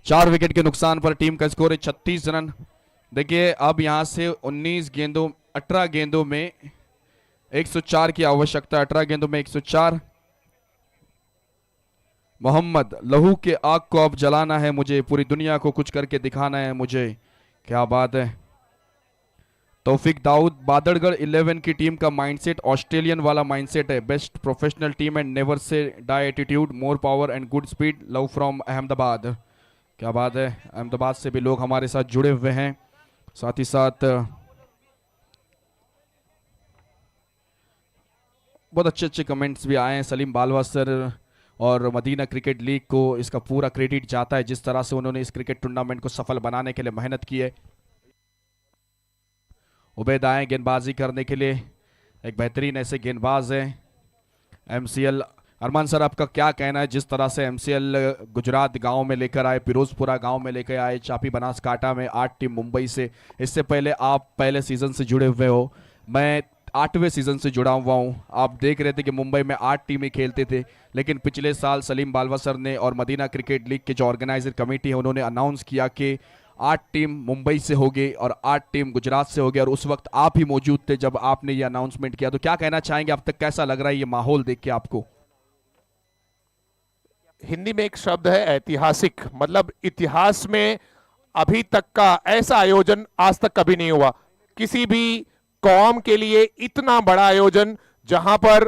4 विकेट के नुकसान पर टीम का स्कोर है 36 रन। देखिए अब यहां से 18 गेंदों में 104 की आवश्यकता। 18 गेंदों में 104। मोहम्मद, लहू के आग को अब जलाना है मुझे, पूरी दुनिया को कुछ करके दिखाना है मुझे। क्या बात है। तौफीक दाऊद, बादलगढ़ 11 की टीम का माइंडसेट ऑस्ट्रेलियन वाला माइंडसेट है। Best professional team and never say die attitude, more power and good speed, love from Ahmedabad. क्या बात है। अहमदाबाद से भी लोग हमारे साथ जुड़े हुए हैं। साथ ही साथ बहुत अच्छे अच्छे कमेंट्स भी आए हैं। सलीम बालवा सर और मदीना क्रिकेट लीग को इसका पूरा क्रेडिट जाता है, जिस तरह से उन्होंने इस क्रिकेट टूर्नामेंट को सफल बनाने के लिए मेहनत की है। उबैद आए गेंदबाजी करने के लिए, एक बेहतरीन ऐसे गेंदबाज हैं। एमसीएल, अरमान सर आपका क्या कहना है जिस तरह से एमसीएल गुजरात गांव में लेकर आए, फिरोजपुरा गांव में लेकर आए, चापी बनासकांठा में 8 टीम मुंबई से। इससे पहले आप पहले सीजन से जुड़े हुए हो, मैं 8वें सीजन से जुड़ा हुआ हूं। आप देख रहे थे कि मुंबई में 8 टीमें खेलते थे, लेकिन पिछले साल सलीम बालवा सर ने और मदीना क्रिकेट लीग के जो ऑर्गेनाइजर कमेटी है उन्होंने अनाउंस किया कि 8 टीम मुंबई से होगी और 8 टीम गुजरात से होगी। और उस वक्त आप ही मौजूद थे जब आपने ये अनाउंसमेंट किया। तो क्या कहना चाहेंगे, अब तक कैसा लग रहा है ये माहौल देख के आपको? हिंदी में एक शब्द है ऐतिहासिक, मतलब इतिहास में अभी तक का ऐसा आयोजन आज तक कभी नहीं हुआ। किसी भी कौम के लिए इतना बड़ा आयोजन जहां पर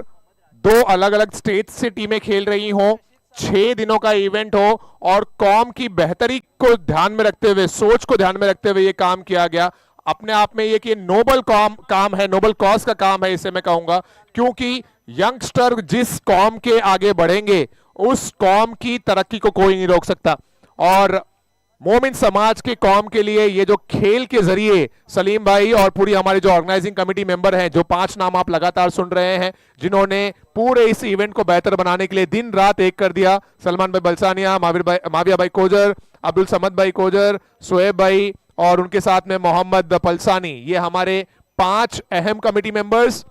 2 अलग अलग स्टेट से टीमें खेल रही हों, 6 दिनों का इवेंट हो और कौम की बेहतरी को ध्यान में रखते हुए, सोच को ध्यान में रखते हुए ये काम किया गया। अपने आप में ये कि नोबल काम है, नोबल कॉज का काम है इसे मैं कहूंगा, क्योंकि यंगस्टर जिस कौम के आगे बढ़ेंगे उस कौम की तरक्की को कोई नहीं रोक सकता। और मोमिन समाज के कौम के लिए ये जो खेल के जरिए सलीम भाई और पूरी हमारी जो ऑर्गेनाइजिंग कमेटी मेंबर हैं, जो 5 नाम आप लगातार सुन रहे हैं, जिन्होंने पूरे इस इवेंट को बेहतर बनाने के लिए दिन रात एक कर दिया, सलमान भाई बलसानिया, माविया भाई कोजर, अब्दुल समद भाई कोजर, शोएब भाई और उनके साथ में मोहम्मद पलसानी, ये हमारे 5 अहम कमेटी मेंबर्स,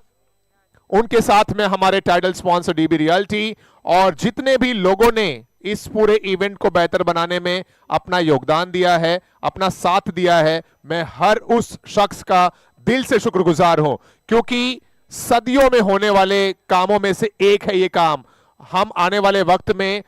उनके साथ में हमारे टाइटल स्पॉन्सर डीबी रियल्टी और जितने भी लोगों ने इस पूरे इवेंट को बेहतर बनाने में अपना योगदान दिया है, अपना साथ दिया है, मैं हर उस शख्स का दिल से शुक्रगुजार हूं, क्योंकि सदियों में होने वाले कामों में से एक है ये काम। हम आने वाले वक्त में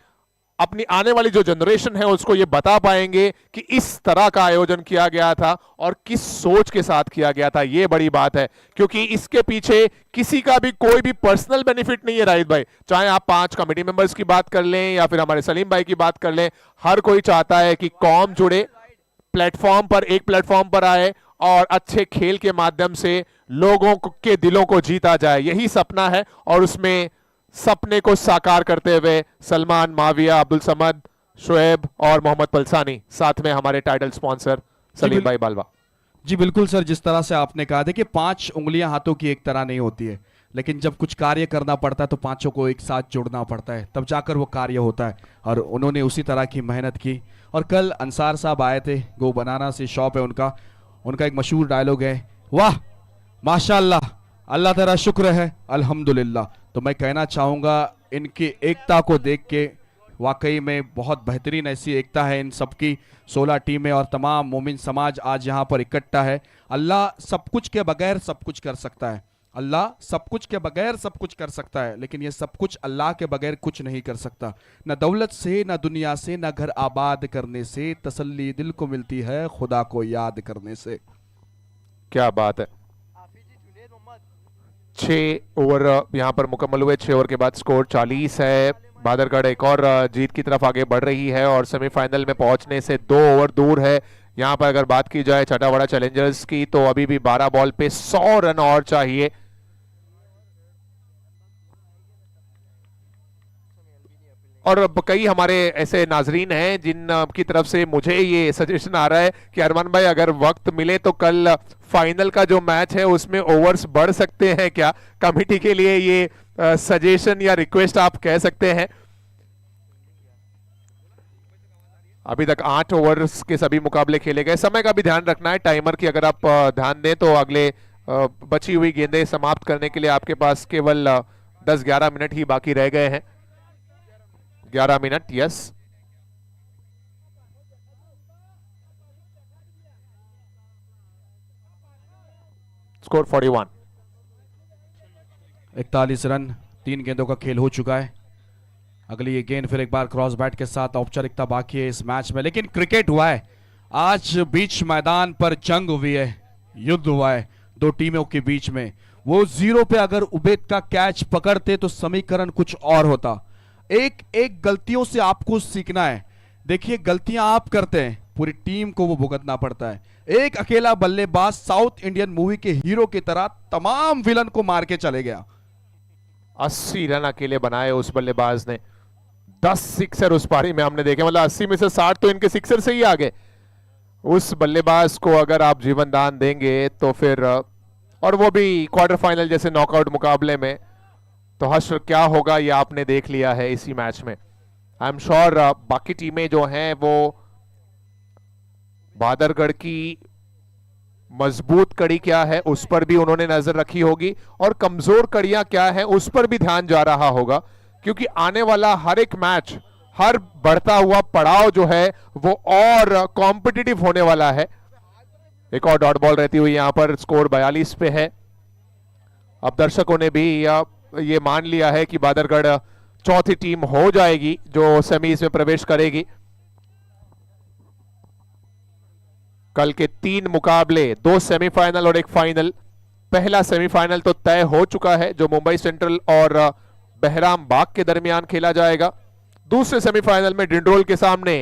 अपनी आने वाली जो जनरेशन है उसको ये बता पाएंगे कि इस तरह का आयोजन किया गया था और किस सोच के साथ किया गया था। ये बड़ी बात है, क्योंकि इसके पीछे किसी का भी कोई भी पर्सनल बेनिफिट नहीं है राहिद भाई। चाहे आप 5 कमेटी मेंबर्स की बात कर लें या फिर हमारे सलीम भाई की बात कर लें, हर कोई चाहता है कि कौम जुड़े, प्लेटफॉर्म पर, एक प्लेटफॉर्म पर आए और अच्छे खेल के माध्यम से लोगों के दिलों को जीता जाए। यही सपना है और उसमें सपने को साकार करते हुए सलमान, माविया, अब्दुल समद, शोएब और मोहम्मद पलसानी, साथ में हमारे टाइटल स्पॉन्सर सलीम भाई बालवा। जी बिल्कुल सर, जिस तरह से आपने कहा था कि 5 उंगलियां हाथों की एक तरह नहीं होती है, लेकिन जब कुछ कार्य करना पड़ता है तो 5 को एक साथ जोड़ना पड़ता है, तब जाकर वो कार्य होता है। और उन्होंने उसी तरह की मेहनत की। और कल अंसार साहब आए थे, गो बनाना से शॉप है उनका एक मशहूर डायलॉग है, वाह माशाअल्लाह, अल्लाह तेरा शुक्र है, अल्हम्दुलिल्लाह। तो मैं कहना चाहूंगा इनकी एकता को देख के वाकई में बहुत बेहतरीन ऐसी एकता है इन सबकी। 16 टीमें और तमाम मोमिन समाज आज यहाँ पर इकट्ठा है। अल्लाह सब कुछ के बगैर सब कुछ कर सकता है, अल्लाह सब कुछ के बगैर सब कुछ कर सकता है, लेकिन ये सब कुछ अल्लाह के बगैर कुछ नहीं कर सकता। न दौलत से, न दुनिया से, न घर आबाद करने से, तसल्ली दिल को मिलती है खुदा को याद करने से। क्या बात है। 6 ओवर यहाँ पर मुकम्मल हुए। 6 ओवर के बाद स्कोर 40 है। बादरगढ़ एक और जीत की तरफ आगे बढ़ रही है और सेमीफाइनल में पहुंचने से 2 ओवर दूर है। यहाँ पर अगर बात की जाए छठावाड़ा चैलेंजर्स की तो अभी भी 12 बॉल पे 100 रन और चाहिए। और अब कई हमारे ऐसे नाजरीन हैं जिन की तरफ से मुझे ये सजेशन आ रहा है कि अरमान भाई अगर वक्त मिले तो कल फाइनल का जो मैच है उसमें ओवर्स बढ़ सकते हैं क्या। कमेटी के लिए ये सजेशन या रिक्वेस्ट आप कह सकते हैं। अभी तक 8 ओवर्स के सभी मुकाबले खेले गए। समय का भी ध्यान रखना है, टाइमर की अगर आप ध्यान दें तो अगले बची हुई गेंदें समाप्त करने के लिए आपके पास केवल 10-11 मिनट ही बाकी रह गए हैं। 11 मिनट, यस। स्कोर 41। 41 रन, 3 गेंदों का खेल हो चुका है। अगली ये गेंद फिर एक बार क्रॉस बैट के साथ औपचारिकता बाकी है इस मैच में, लेकिन क्रिकेट हुआ है आज। बीच मैदान पर जंग हुई है, युद्ध हुआ है 2 टीमों के बीच में। वो 0 पे अगर उबेद का कैच पकड़ते तो समीकरण कुछ और होता। एक एक गलतियों से आपको सीखना है। देखिए गलतियां आप करते हैं, पूरी टीम को वो भुगतना पड़ता है। एक अकेला बल्लेबाज साउथ इंडियन मूवी के हीरो की तरह तमाम विलन को मार के चले गया। 80 रन अकेले बनाए उस बल्लेबाज ने। 10 सिक्सर उस पारी में हमने देखे, मतलब 80 में से 60 तो इनके सिक्सर से ही आ गए। उस बल्लेबाज को अगर आप जीवन दान देंगे तो फिर, और वो भी क्वार्टर फाइनल जैसे नॉकआउट मुकाबले में, तो हश्र क्या होगा ये आपने देख लिया है इसी मैच में। आई एम श्योर बाकी टीमें जो हैं वो बादरगढ़ की मजबूत कड़ी क्या है उस पर भी उन्होंने नजर रखी होगी और कमजोर कड़ियां क्या है उस पर भी ध्यान जा रहा होगा, क्योंकि आने वाला हर एक मैच, हर बढ़ता हुआ पड़ाव जो है वो और कॉम्पिटिटिव होने वाला है। एक और डॉट बॉल रहती हुई यहां पर स्कोर 42 पे है। अब दर्शकों ने भी ये मान लिया है कि बादरगढ़ चौथी टीम हो जाएगी जो सेमीज में प्रवेश करेगी। कल के 3 मुकाबले, 2 सेमीफाइनल और 1 फाइनल। पहला सेमीफाइनल तो तय हो चुका है जो मुंबई सेंट्रल और बहराम बाग के दरमियान खेला जाएगा। दूसरे सेमीफाइनल में डिंडोल के सामने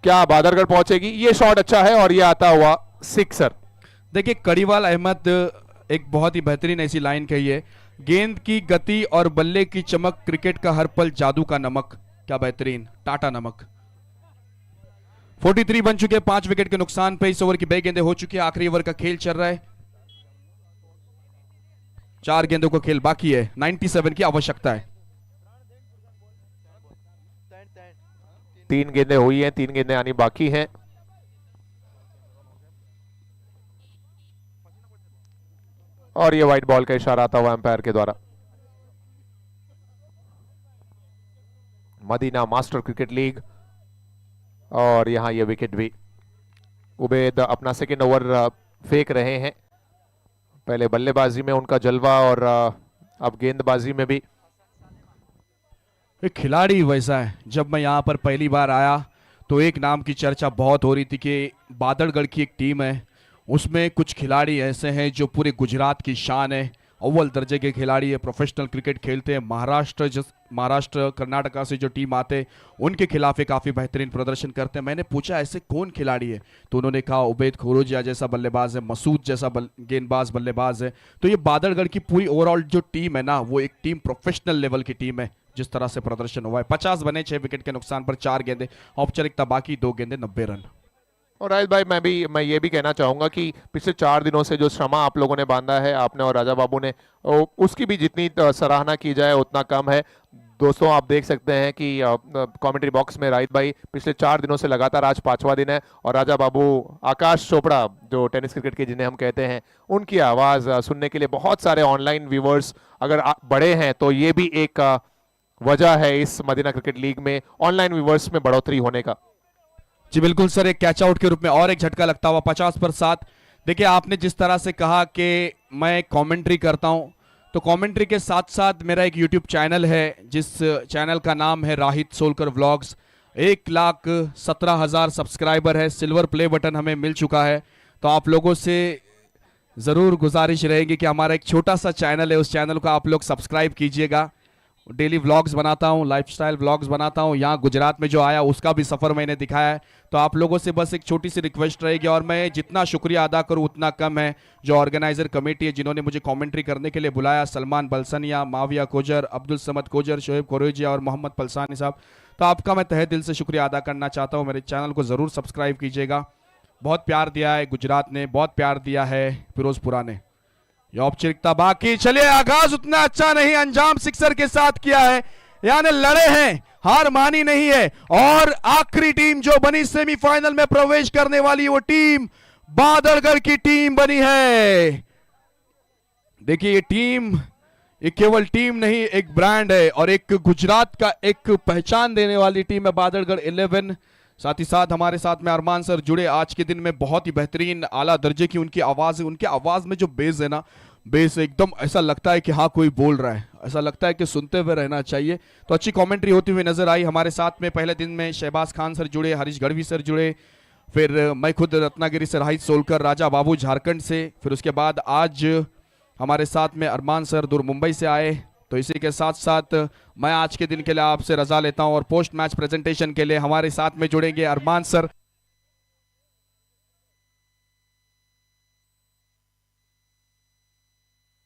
क्या बादरगढ़ पहुंचेगी। ये शॉट अच्छा है और ये आता हुआ सिक्सर। देखिए कड़ीवाल अहमद एक बहुत ही बेहतरीन ऐसी लाइन कही है, गेंद की गति और बल्ले की चमक, क्रिकेट का हर पल जादू का नमक। क्या बेहतरीन, टाटा नमक। 43 बन चुके, 5 विकेट के नुकसान पे इस ओवर की 2 गेंदें हो चुकी है। आखिरी ओवर का खेल चल रहा है, 4 गेंदों का खेल बाकी है। 97 की आवश्यकता है। 3 गेंदें हुई हैं, 3 गेंदें आनी बाकी हैं। और ये व्हाइट बॉल का इशारा आता हुआ एम्पायर के द्वारा। मदीना मास्टर क्रिकेट लीग, और यहां ये विकेट भी। उबैद अपना सेकेंड ओवर फेंक रहे हैं। पहले बल्लेबाजी में उनका जलवा और अब गेंदबाजी में भी। एक खिलाड़ी वैसा है, जब मैं यहां पर पहली बार आया तो एक नाम की चर्चा बहुत हो रही थी कि बादलगढ़ की एक टीम है, उसमें कुछ खिलाड़ी ऐसे हैं जो पूरे गुजरात की शान है, अव्वल दर्जे के खिलाड़ी है, प्रोफेशनल क्रिकेट खेलते हैं। महाराष्ट्र कर्नाटका से जो टीम आते हैं उनके खिलाफ काफ़ी बेहतरीन प्रदर्शन करते हैं। मैंने पूछा ऐसे कौन खिलाड़ी है, तो उन्होंने कहा उबैद खोरोजिया जैसा बल्लेबाज है, मसूद जैसा गेंदबाज बल्लेबाज है। तो ये बादलगढ़ की पूरी ओवरऑल जो टीम है ना, वो एक टीम प्रोफेशनल लेवल की टीम है। जिस तरह से प्रदर्शन हुआ है, 50 बने, 6 विकेट के नुकसान पर 4 गेंदें, औपचारिकता बाकी, 2 गेंदें, 90 रन। और राहिल भाई मैं ये भी कहना चाहूंगा कि पिछले 4 दिनों से जो श्रमा आप लोगों ने बांधा है, आपने और राजा बाबू ने, उसकी भी जितनी सराहना की जाए उतना कम है। दोस्तों आप देख सकते हैं कि कमेंट्री बॉक्स में राहित भाई पिछले 4 दिनों से लगातार, आज 5वां दिन है, और राजा बाबू, आकाश चोपड़ा जो टेनिस क्रिकेट के जिन्हें हम कहते हैं, उनकी आवाज सुनने के लिए बहुत सारे ऑनलाइन व्यूवर्स अगर बड़े हैं तो ये भी एक वजह है इस मदीना क्रिकेट लीग में ऑनलाइन व्यूवर्स में बढ़ोतरी होने का। जी बिल्कुल सर, एक कैच आउट के रूप में और एक झटका लगता हुआ 50 पर 7। देखिए आपने जिस तरह से कहा कि मैं कमेंट्री करता हूं, तो कमेंट्री के साथ साथ मेरा एक यूट्यूब चैनल है जिस चैनल का नाम है राहित सोलकर व्लॉग्स। 1,17,000 सब्सक्राइबर है, सिल्वर प्ले बटन हमें मिल चुका है। तो आप लोगों से ज़रूर गुजारिश रहेगी कि हमारा एक छोटा सा चैनल है, उस चैनल को आप लोग सब्सक्राइब कीजिएगा। डेली व्लॉग्स बनाता हूँ, लाइफस्टाइल व्लॉग्स बनाता हूँ। यहाँ गुजरात में जो आया उसका भी सफ़र मैंने दिखाया है। तो आप लोगों से बस एक छोटी सी रिक्वेस्ट रहेगी, और मैं जितना शुक्रिया अदा करूँ उतना कम है। जो ऑर्गेनाइजर कमेटी है जिन्होंने मुझे कमेंट्री करने के लिए बुलाया, सलमान बलसनिया, माविया कोजर, अब्दुल समद कोजर, शोएब कोरेजिया और मोहम्मद पलसानी साहब, तो आपका मैं तहे दिल से शुक्रिया अदा करना चाहता हूँ। मेरे चैनल को ज़रूर सब्सक्राइब कीजिएगा। बहुत प्यार दिया है गुजरात ने, बहुत प्यार दिया है फिरोजपुरा ने। ये औपचारिकता बाकी, चलिए आगाज उतना अच्छा नहीं, अंजाम सिक्सर के साथ किया है, यानी लड़े हैं, हार मानी नहीं है। और आखिरी टीम जो बनी सेमीफाइनल में प्रवेश करने वाली वो टीम बादलगढ़ की टीम बनी है। देखिए ये टीम, ये केवल टीम नहीं, एक ब्रांड है और एक गुजरात का एक पहचान देने वाली टीम है बादलगढ़ 11। साथ ही साथ हमारे साथ में अरमान सर जुड़े आज के दिन में। बहुत ही बेहतरीन आला दर्जे की उनकी आवाज़ है। उनकी आवाज़ में जो बेस है ना, बेस एकदम ऐसा लगता है कि हाँ कोई बोल रहा है, ऐसा लगता है कि सुनते हुए रहना चाहिए। तो अच्छी कमेंट्री होती हुई नजर आई। हमारे साथ में पहले दिन में शहबाज खान सर जुड़े, हरीश गढ़वी सर जुड़े, फिर मैं खुद रत्नागिरी से राहित सोलकर, राजा बाबू झारखंड से, फिर उसके बाद आज हमारे साथ में अरमान सर दूर मुंबई से आए। तो इसी के साथ साथ मैं आज के दिन के लिए आपसे रजा लेता हूं और पोस्ट मैच प्रेजेंटेशन के लिए हमारे साथ में जुड़ेंगे अरमान सर।